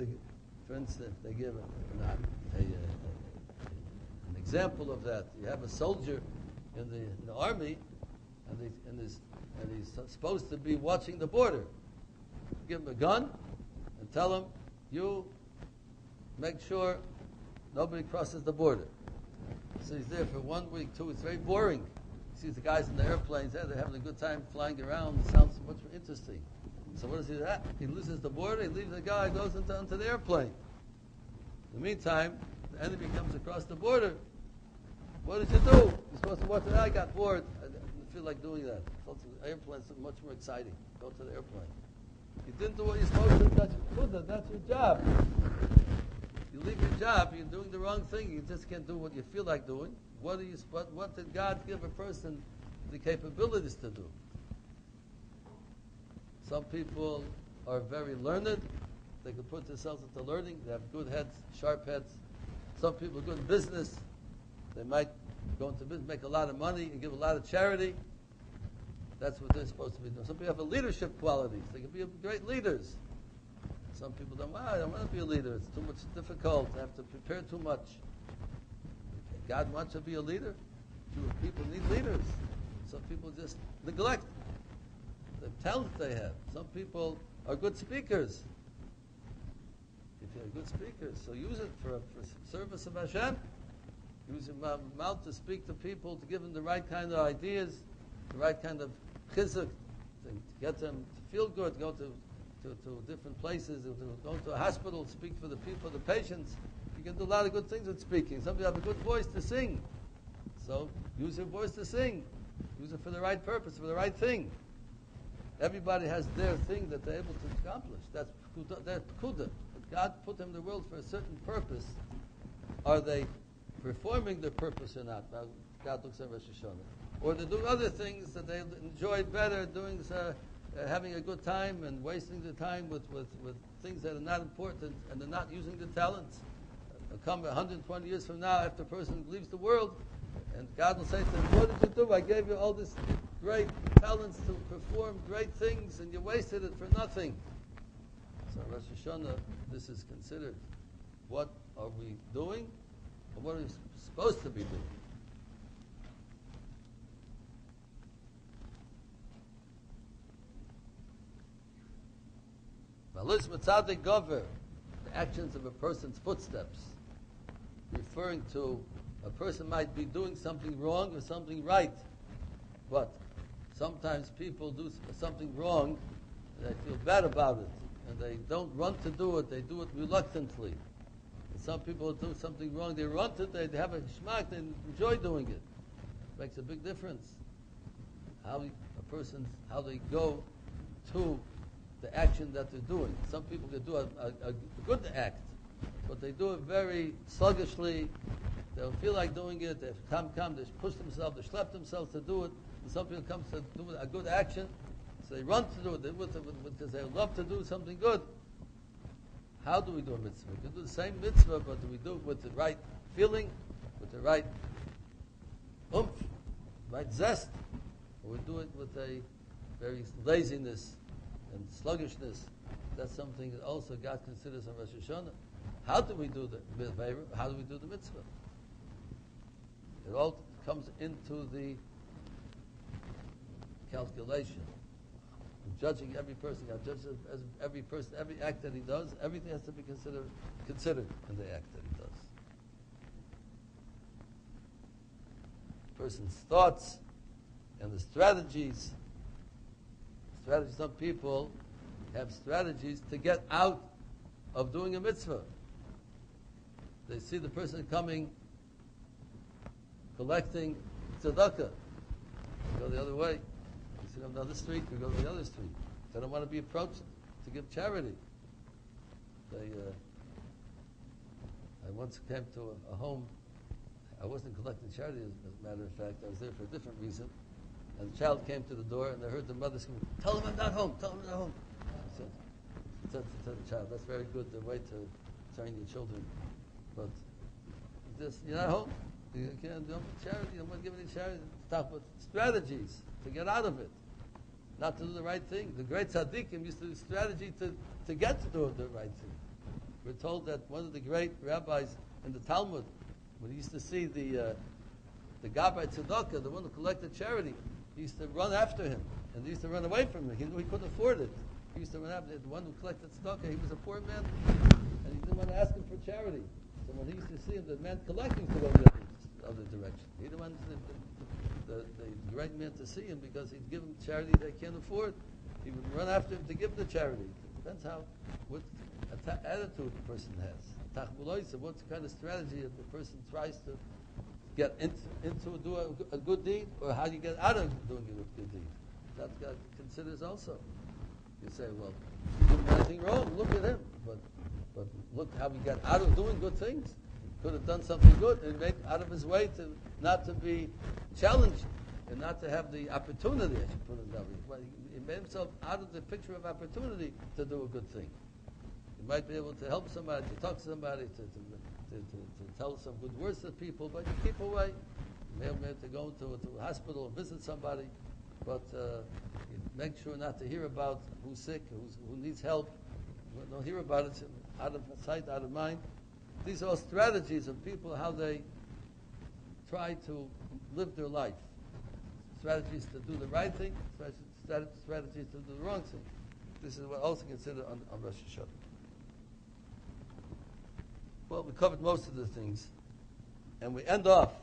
S1: for instance, they give an example of that. You have a soldier in the army, and he's supposed to be watching the border. Give him a gun and tell him, you make sure nobody crosses the border. So he's there for 1 week, 2 weeks. It's very boring. He sees the guys in the airplanes, they're having a good time flying around. It sounds much more interesting. So what does he do? He loses the border, he leaves the guy, goes into the airplane. In the meantime, the enemy comes across the border. What did you do? You're supposed to watch it. I got bored. I didn't feel like doing that. The airplane's much more exciting. Go to the airplane. You didn't do what you're supposed to. That's your job. You leave your job, you're doing the wrong thing. You just can't do what you feel like doing. What did God give a person the capabilities to do? Some people are very learned. They can put themselves into learning. They have good heads, sharp heads. Some people are good in business. They might go into business, make a lot of money, and give a lot of charity. That's what they're supposed to be doing. Some people have leadership qualities. They can be great leaders. Some people don't, I don't want to be a leader. It's too much difficult. I have to prepare too much. God wants to be a leader. Jewish people need leaders. Some people just neglect the talent they have. Some people are good speakers. If you're a good speaker, so use it for service of Hashem. Use your mouth to speak to people, to give them the right kind of ideas, the right kind of chizuk, to get them to feel good, go to different places, go to a hospital, speak for the people, the patients. You can do a lot of good things with speaking. Some people have a good voice to sing. So use your voice to sing. Use it for the right purpose, for the right thing. Everybody has their thing that they're able to accomplish. That's pekuda. God put them in the world for a certain purpose. Are they performing their purpose or not? God looks at Rosh HaShana. Or they do other things that they enjoy better, doing having a good time and wasting the time with things that are not important, and they're not using the talents. They'll come 120 years from now after a person leaves the world, and God will say to them, what did you do? I gave you all this great talents to perform great things, and you wasted it for nothing. So Rosh Hashanah, this is considered. What are we doing? Or what are we supposed to be doing? The actions of a person's footsteps, referring to a person might be doing something wrong or something right, but sometimes people do something wrong and they feel bad about it, and they don't run to do it, they do it reluctantly. And some people do something wrong, they run to it, they have a shmak, they enjoy doing it. It makes a big difference how they go to the action that they're doing. Some people can do a good act, but they do it very sluggishly. They don't feel like doing it. They come, they push themselves, they schlep themselves to do it. And some people come to do a good action, so they run to do it because they love to do something good. How do we do a mitzvah? We can do the same mitzvah, but do we do it with the right feeling, with the right oomph, right zest, or we do it with a very laziness and sluggishness? That's something that also God considers on Rosh Hashanah. How do we do the favor? How do we do the mitzvah? It all comes into the calculation. I'm judging every person. God judges every person, every act that he does. Everything has to be considered in the act that he does. Person's thoughts and the strategies. Some people have strategies to get out of doing a mitzvah. They see the person coming, collecting tzedakah. They go the other way. You see them on the other street, you go to the other street. They don't want to be approached to give charity. I once came to a home. I wasn't collecting charity, as a matter of fact. I was there for a different reason. And the child came to the door, and I heard the mother scream, "Tell him I'm not home. Tell him I'm not home." I said to the child, "That's very good, the way to train your children. But you're not home. You can't do charity. You don't want to give any charity." Talk about strategies to get out of it, not to do the right thing. The great tzaddikim used to do strategy to get to do the right thing. We're told that one of the great rabbis in the Talmud, when he used to see the Gabbai Tzedakah, the one who collected charity, he used to run after him, and he used to run away from him. He knew he couldn't afford it. He used to run after the one who collected tzedakah. He was a poor man, and he didn't want to ask him for charity. So when he used to see him, the man collecting to go the other direction. He didn't want the great man to see him because he'd give him charity they can't afford. He would run after him to give the charity. It depends what attitude the person has. Tachbuloisa, what kind of strategy if the person tries to get into do a good deed, or how do you get out of doing a good deed? That God considers also. You say, well, he didn't do anything wrong. Look at him, but look how he got out of doing good things. He could have done something good and made out of his way to not to be challenged and not to have the opportunity. I should put it that way. He made himself out of the picture of opportunity to do a good thing. He might be able to help somebody, to talk to somebody, to tell some good words to people, but you keep away. You may have to go to a hospital or visit somebody, but you make sure not to hear about who's sick, who needs help. Don't hear about it, out of sight, out of mind. These are all strategies of people, how they try to live their life. Strategies to do the right thing, strategies to do the wrong thing. This is what also considered on Rosh HaShana. Well, we covered most of the things, and we end off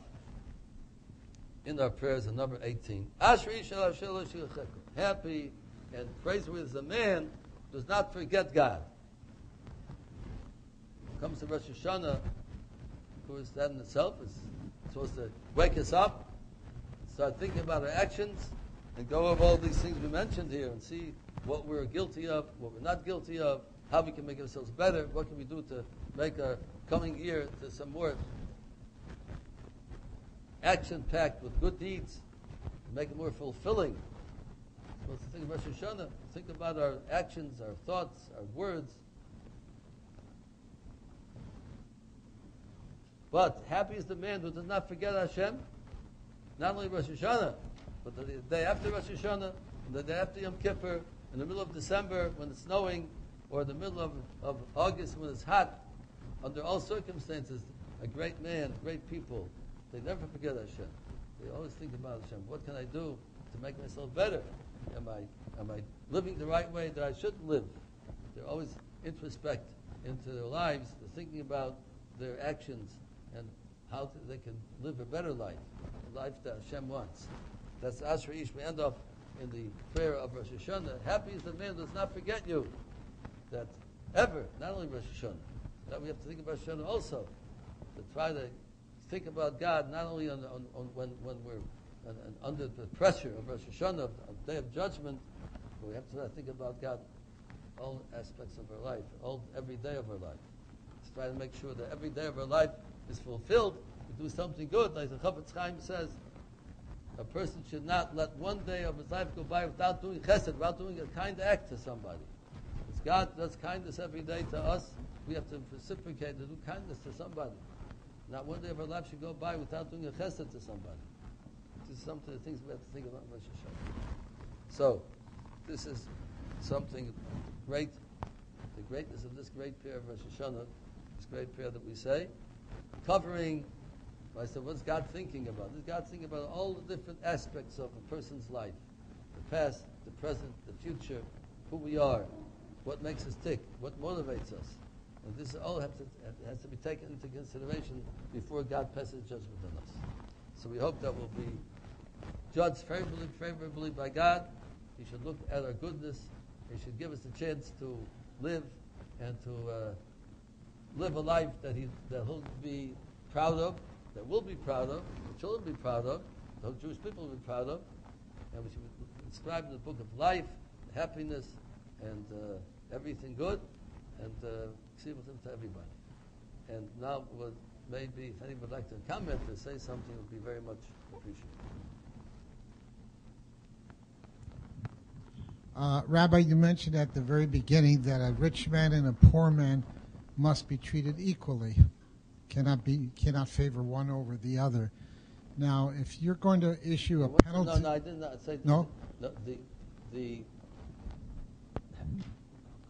S1: in our prayers at number 18. Happy and praiseworthy is the man who does not forget God. When it comes to Rosh HaShana, of course, that in itself is supposed to wake us up, start thinking about our actions, and go over all these things we mentioned here and see what we're guilty of, what we're not guilty of, how we can make ourselves better, what can we do to make our coming year to some more action-packed with good deeds, make it more fulfilling. We're supposed to think about Rosh Hashanah, think about our actions, our thoughts, our words. But happy is the man who does not forget Hashem, not only Rosh Hashanah, but the day after Rosh Hashanah, and the day after Yom Kippur, in the middle of December when it's snowing, or in the middle of August when it's hot. Under all circumstances, a great man, great people, they never forget Hashem. They always think about Hashem. What can I do to make myself better? Am I living the right way that I should live? They're always introspect into their lives. They're thinking about their actions and how they can live a better life, a life that Hashem wants. That's Asher Ish. We end off in the prayer of Rosh Hashanah. Happy is the man who does not forget you. That ever, not only Rosh Hashanah, that we have to think about Hashanah also, to try to think about God not only on when we're under the pressure of Rosh Hashanah, of the Day of Judgment, but we have to think about God all aspects of our life, every day of our life. Let's try to make sure that every day of our life is fulfilled. We do something good, like the Chafetz Chaim says. A person should not let one day of his life go by without doing chesed, without doing a kind act to somebody. If God does kindness every day to us, we have to reciprocate to do kindness to somebody. Not one day of our life should go by without doing a chesed to somebody. This is some of the things we have to think about in Rosh Hashanah. So, this is something great, the greatness of this great prayer of Rosh Hashanah, this great prayer that we say, covering, I said, what's God thinking about? Is God thinking about all the different aspects of a person's life? The past, the present, the future, who we are, what makes us tick, what motivates us. And this all has to be taken into consideration before God passes judgment on us. So we hope that we'll be judged favorably by God. He should look at our goodness. He should give us a chance to live and to live a life that he'll be proud of, that we'll be proud of, the children will be proud of, the Jewish people will be proud of, and we should inscribe in the book of life, happiness, and everything good, and see with them to everybody. And now, maybe if anyone would like to comment or say something, it would be very much appreciated.
S2: Rabbi, you mentioned at the very beginning that a rich man and a poor man must be treated equally. Cannot favor one over the other. Now, if you're going to issue a penalty...
S1: No, I did not say...
S2: No?
S1: The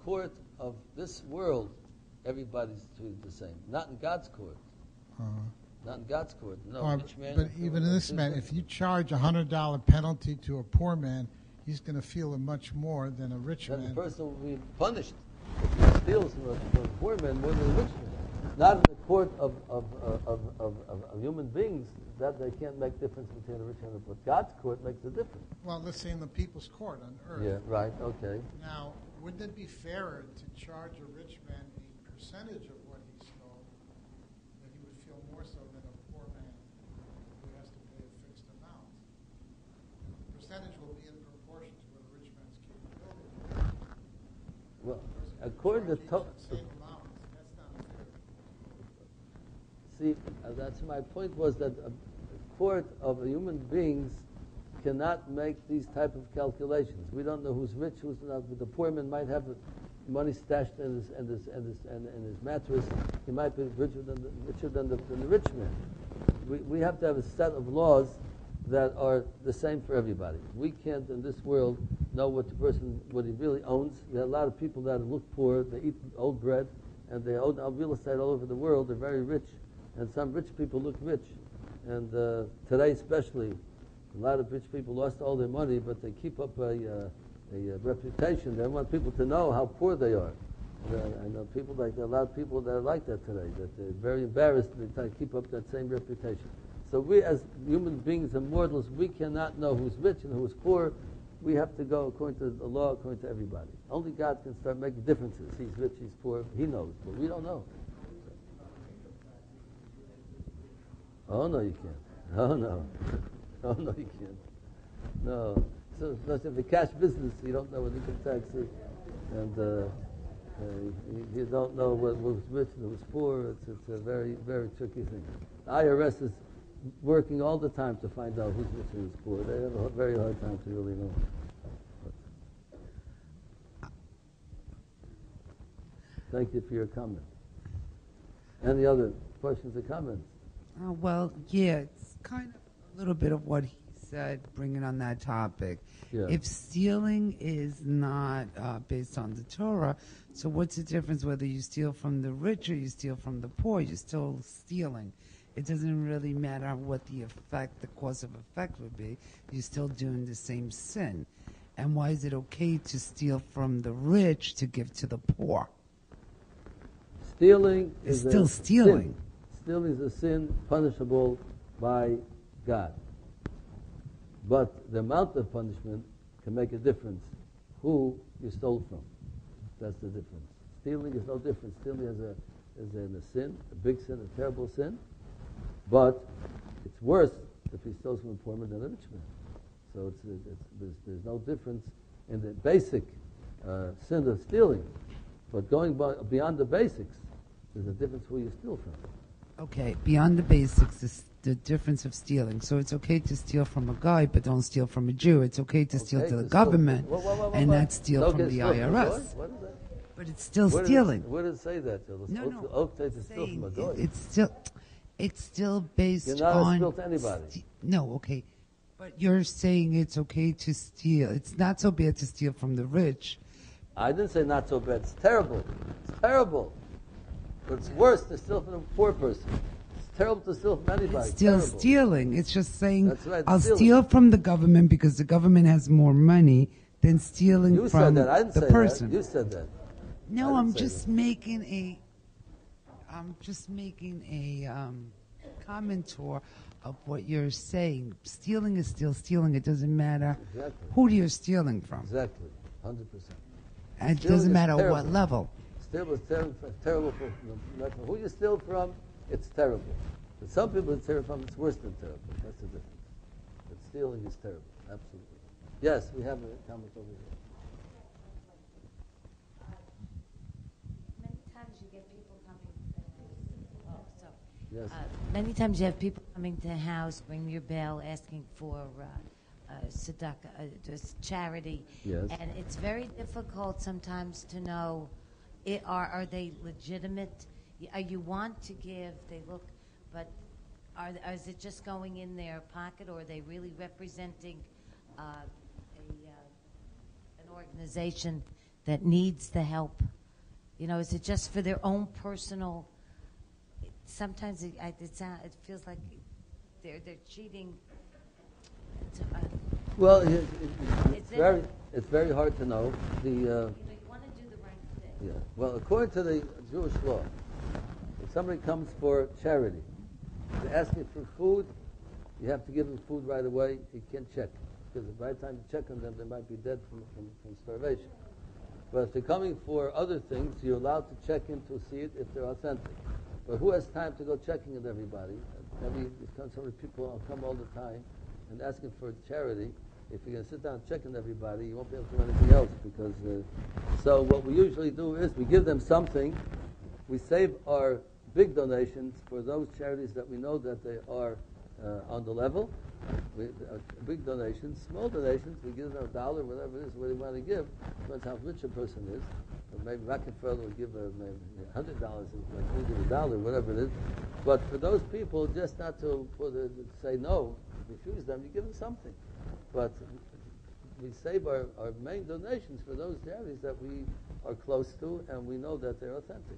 S1: court of this world, everybody's treated the same. Not in God's court. Not in God's court. No, rich man...
S2: But even in this man, if you charge a $100 penalty to a poor man, he's going to feel it much more than a rich man.
S1: Then the person will be punished if he steals from a poor man more than a rich man. Not in the court of human beings, that they can't make difference between a rich and a poor. God's court makes a difference.
S2: Well, let's say in the people's court on earth.
S1: Yeah, right, okay.
S2: Now, wouldn't it be fairer to charge a rich man a percentage of what he stole, that he would feel more so than a poor man who has to pay a fixed amount? The percentage will be in proportion to what a rich man's capability.
S1: Well, according to
S2: same amount, that's not fair.
S1: See, that's my point, was that a court of human beings cannot make these type of calculations. We don't know who's rich, who's not. But the poor man might have money stashed in his mattress. He might be richer than the rich man. We have to have a set of laws that are the same for everybody. We can't in this world know what he really owns. There are a lot of people that look poor. They eat old bread, and they own real estate all over the world. They're very rich, and some rich people look rich. And today, especially, a lot of rich people lost all their money, but they keep up a reputation. They want people to know how poor they are. I know people like that. A lot of people that are like that today. That they're very embarrassed. They try to keep up that same reputation. So we, as human beings and mortals, we cannot know who's rich and who's poor. We have to go according to the law, according to everybody. Only God can start making differences. He's rich, he's poor. He knows, but we don't know. Oh no, you can't. Oh no. Oh no, you can't. No. So if the cash business, you don't know what income tax is, and you don't know who's rich and who's poor. It's a very, very tricky thing. The IRS is working all the time to find out who's rich and who's poor. They have a very hard time to really know. Thank you for your comment. Any other questions or comments?
S3: Well, yeah, it's kind of a little bit of what he said, bringing on that topic.
S1: Yeah.
S3: If stealing is not based on the Torah, so what's the difference whether you steal from the rich or you steal from the poor? You're still stealing. It doesn't really matter what the cause of effect would be. You're still doing the same sin. And why is it okay to steal from the rich to give to the poor?
S1: Stealing
S3: It's
S1: is
S3: still stealing.
S1: Sin. Stealing is a sin punishable by God. But the amount of punishment can make a difference who you stole from. That's the difference. Stealing is no different. Stealing is a sin, a big sin, a terrible sin. But it's worse if he steals from a poor man than a rich man. So there's no difference in the basic sin of stealing. But going beyond the basics, there's a difference who you steal from.
S3: Okay, beyond the basics is the difference of stealing. So it's okay to steal from a guy, but don't steal from a Jew. It's okay to steal to the government and not steal from the IRS.
S1: What is that?
S3: But it's still stealing.
S1: Where does it say that?
S3: No.
S1: Okay to steal from a guy.
S3: It's still based on...
S1: You're not a steal to anybody.
S3: No, okay. But you're saying it's okay to steal. It's not so bad to steal from the rich.
S1: I didn't say not so bad. It's terrible. It's terrible. But it's worse to steal from a poor person. It's terrible to steal from anybody.
S3: It's still
S1: Terrible.
S3: stealing. It's just saying,
S1: That's right,
S3: I'll
S1: stealing.
S3: steal from the government because the government has more money than stealing
S1: You
S3: from
S1: said that. I didn't
S3: the
S1: say
S3: person.
S1: that. You said that.
S3: No,
S1: I
S3: I'm
S1: didn't say
S3: just
S1: that.
S3: making a. I'm just making a commentor of what you're saying. Stealing is still stealing. It doesn't matter
S1: Exactly.
S3: who you're stealing from.
S1: Exactly. 100%.
S3: And it
S1: Stealing
S3: doesn't
S1: is
S3: matter
S1: terrible.
S3: what level.
S1: Steal is terrible for no matter who you steal from. It's terrible. But some people it's terrible from. It's worse than terrible. That's the difference. But stealing is terrible. Absolutely. Yes, we have a comment over here.
S4: Many times you get people coming.
S1: Yes.
S4: Many times you have people coming to the house, ring your bell, asking for tzedakah, just charity.
S1: Yes.
S4: And it's very difficult sometimes to know, are they legitimate? You want to give, they look, but is it just going in their pocket, or are they really representing an organization that needs the help? You know, is it just for their own personal? Sometimes it feels like they're cheating.
S1: Well,
S4: It's
S1: it's very hard to know.
S4: you want to do the right thing.
S1: Yeah. Well, according to the Jewish law, if somebody comes for charity, they're asking for food, you have to give them food right away. You can't check, because by the time you check on them, they might be dead from starvation. But if they're coming for other things, you're allowed to check in to see it if they're authentic. But who has time to go checking with everybody? So many people come all the time and asking for charity. If you're going to sit down and check on everybody, you won't be able to do anything else. Because so what we usually do is we give them something. We save our big donations for those charities that we know that they are on the level. Big donations, small donations, we give them $1, whatever it is, what they want to give. Depends how rich a person is. But maybe Rockefeller would give maybe $100, like we give $1, whatever it is. But for those people, just not to say no, refuse them, you give them something. But we save our main donations for those charities that we are close to and we know that they're authentic.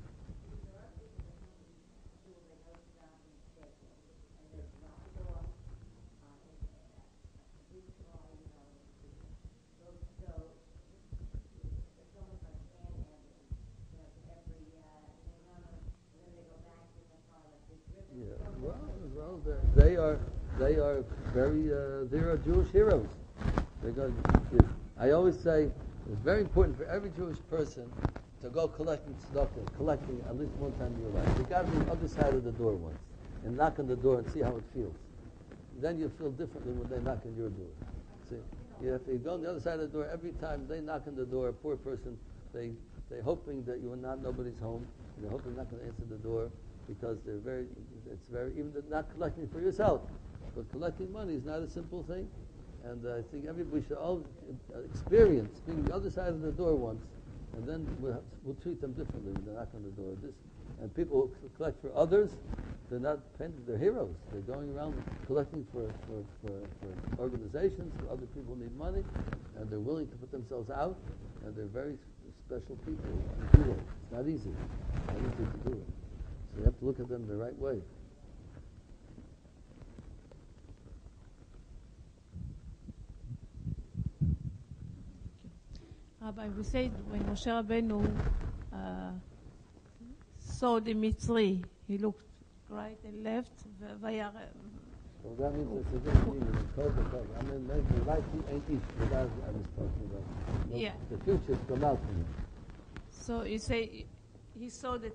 S1: Well, they are very. They are Jewish heroes. I always say it's very important for every Jewish person to go collecting tzedakah, collecting at least one time in your life. You got to be on the other side of the door once and knock on the door and see how it feels. Then you feel differently when they knock on your door. See, if you go on the other side of the door every time they knock on the door, a poor person, they're hoping that you are not nobody's home. They're hoping not going to answer the door. Because it's very, even not collecting for yourself, but collecting money is not a simple thing. And I think we should all experience being on the other side of the door once, and then we'll treat them differently when they knock on the door. And people who collect for others, they're not they're heroes. They're going around collecting for organizations, for other people who need money, and they're willing to put themselves out, and they're very special people to do it. It's not easy. It's not easy to do it. So you have to look at them the right way.
S5: Rabbi, we said when Moshe Rabbeinu saw the Mitzri, he looked right and left.
S1: So that means it's a good meaning. I mean, maybe life ain't each, but that I was talking about. No,
S5: Yeah.
S1: The future is come out from him.
S5: So you say he saw that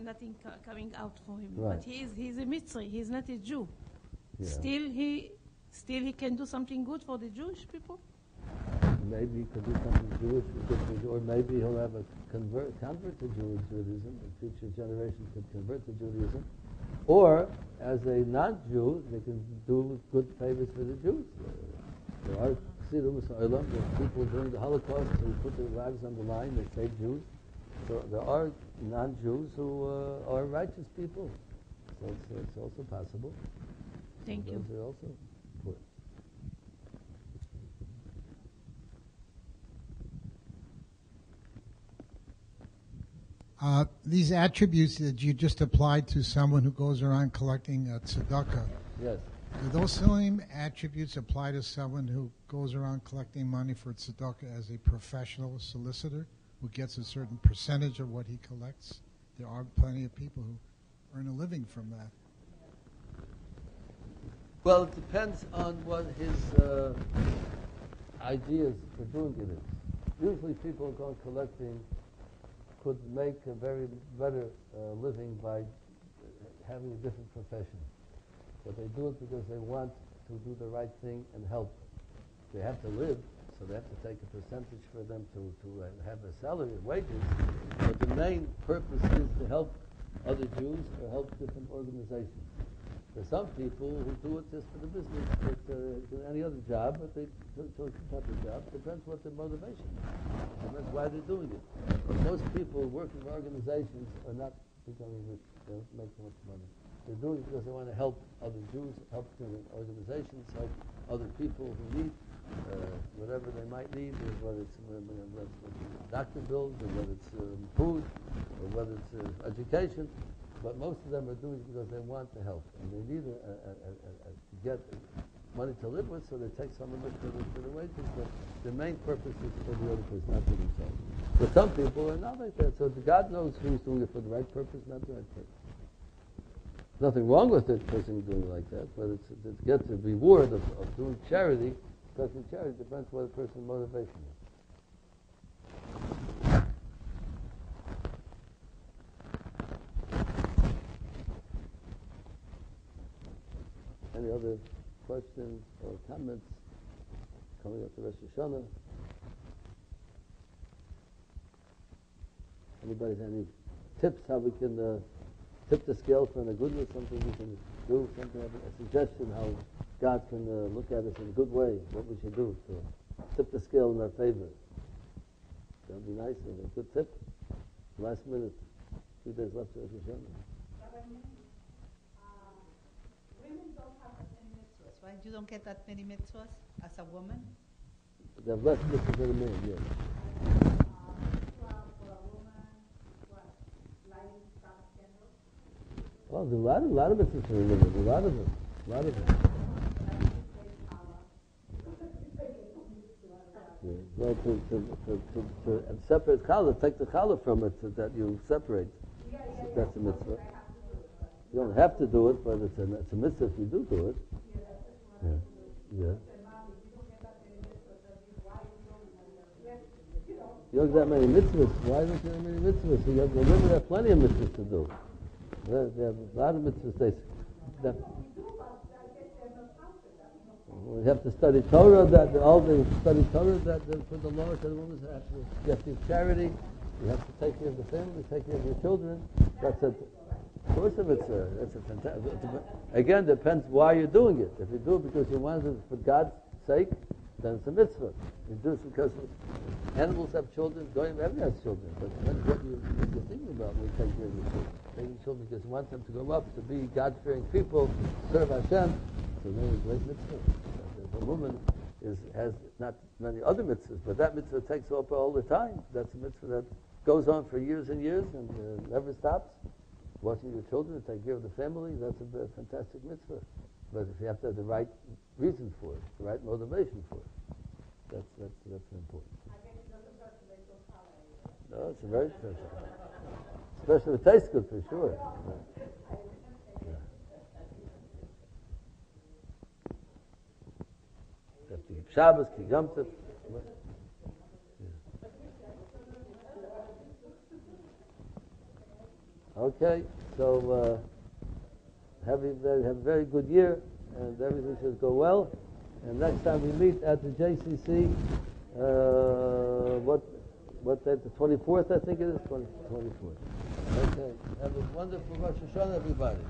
S5: nothing coming out for him.
S1: Right.
S5: But he's a Mitzri. He's not a Jew.
S1: Yeah.
S5: Still he can do something good for the Jewish people.
S1: Maybe he could do something Jewish, or maybe he'll have a convert to Judaism. The future generations could convert to Judaism. Or, as a non-Jew, they can do good favors for the Jews. There are people during the Holocaust who put their lives on the line, they saved Jews. So there are non-Jews who are righteous people. So it's also possible.
S5: Thank you.
S1: Those are also good.
S2: These attributes that you just applied to someone who goes around collecting tzedakah,
S1: Yes.
S2: do those same attributes apply to someone who goes around collecting money for tzedakah as a professional solicitor who gets a certain percentage of what he collects? There are plenty of people who earn a living from that.
S1: Well, it depends on what his ideas for doing it is. Usually people who go collecting could make a very better living by having a different profession. But they do it because they want to do the right thing and help. They have to live, so they have to take a percentage for them to have a salary and wages. But the main purpose is to help other Jews or help different organizations. There's some people who do it just for the business, but any other job, but they chose a type of job. Depends what their motivation is. Depends why they're doing it. But most people working for organizations are not becoming rich. They don't make much money. They're doing it because they want to help other Jews, help different organizations, help other people who need whatever they might need, whether it's doctor bills, or whether it's food, or whether it's education. But most of them are doing it because they want to help, and they need to get money to live with, so they take some of it for the wages. But the main purpose is for the other person, not for themselves. But some people are not like that. So God knows who's doing it for the right purpose, not the right purpose. Nothing wrong with the person doing it like that, but it's to get the reward of doing charity. Especially charity depends what a person's motivation is. Any other questions or comments coming up to Rosh HaShana? Anybody have any tips how we can tip the scale for the goodness? Something we can do? Something, a suggestion how God can look at us in a good way? What we should do to tip the scale in our favor? That would be nice. A good tip. Last minute, 2 days left to Rosh HaShana.
S6: Women don't have that many mitzvahs, right? You don't get that many mitzvahs as a woman?
S1: They have less mitzvahs than a man, yes.
S6: For a woman, what? Lighting Sabbath candles?
S1: Well, there's a lot of mitzvahs for a woman. A lot of them. Well, to separate challah, take the challah from it so that you separate. That's a mitzvah. You don't have to do it, but it's a mitzvah if you do it. Yeah. You don't get that many mitzvahs. Why don't you have many mitzvahs? The women have plenty of mitzvahs to do. They have a lot of mitzvahs. We have to study Torah. Study Torah that for the Lord. The women have to. You have to do charity. You have to take care of the family. Take care of your children. That's it. Of course, if it's a fantastic. Again, depends why you're doing it. If you do it because you want it for God's sake, then it's a mitzvah. You do it because animals have children. Everyone has children. But what you're thinking about when you take care of your children. Taking children because you want them to grow up to be God-fearing people, serve Hashem. So then it's a great mitzvah. The woman has not many other mitzvahs, but that mitzvah takes up all the time. That's a mitzvah that goes on for years and years and never stops. Watching your children, take care of the family, that's a fantastic mitzvah. But if you have to have the right reason for it, the right motivation for it, that's important.
S6: I guess it doesn't hurt to make those holidays.
S1: No, it's a very special. Especially if it tastes good, for sure. You have to keep Shabbos, keep Yom Tov. Okay, so have a very good year, and everything should go well. And next time we meet at the JCC, what day? The 24th, I think it is. 24th. Okay. Have a wonderful Rosh HaShana, everybody.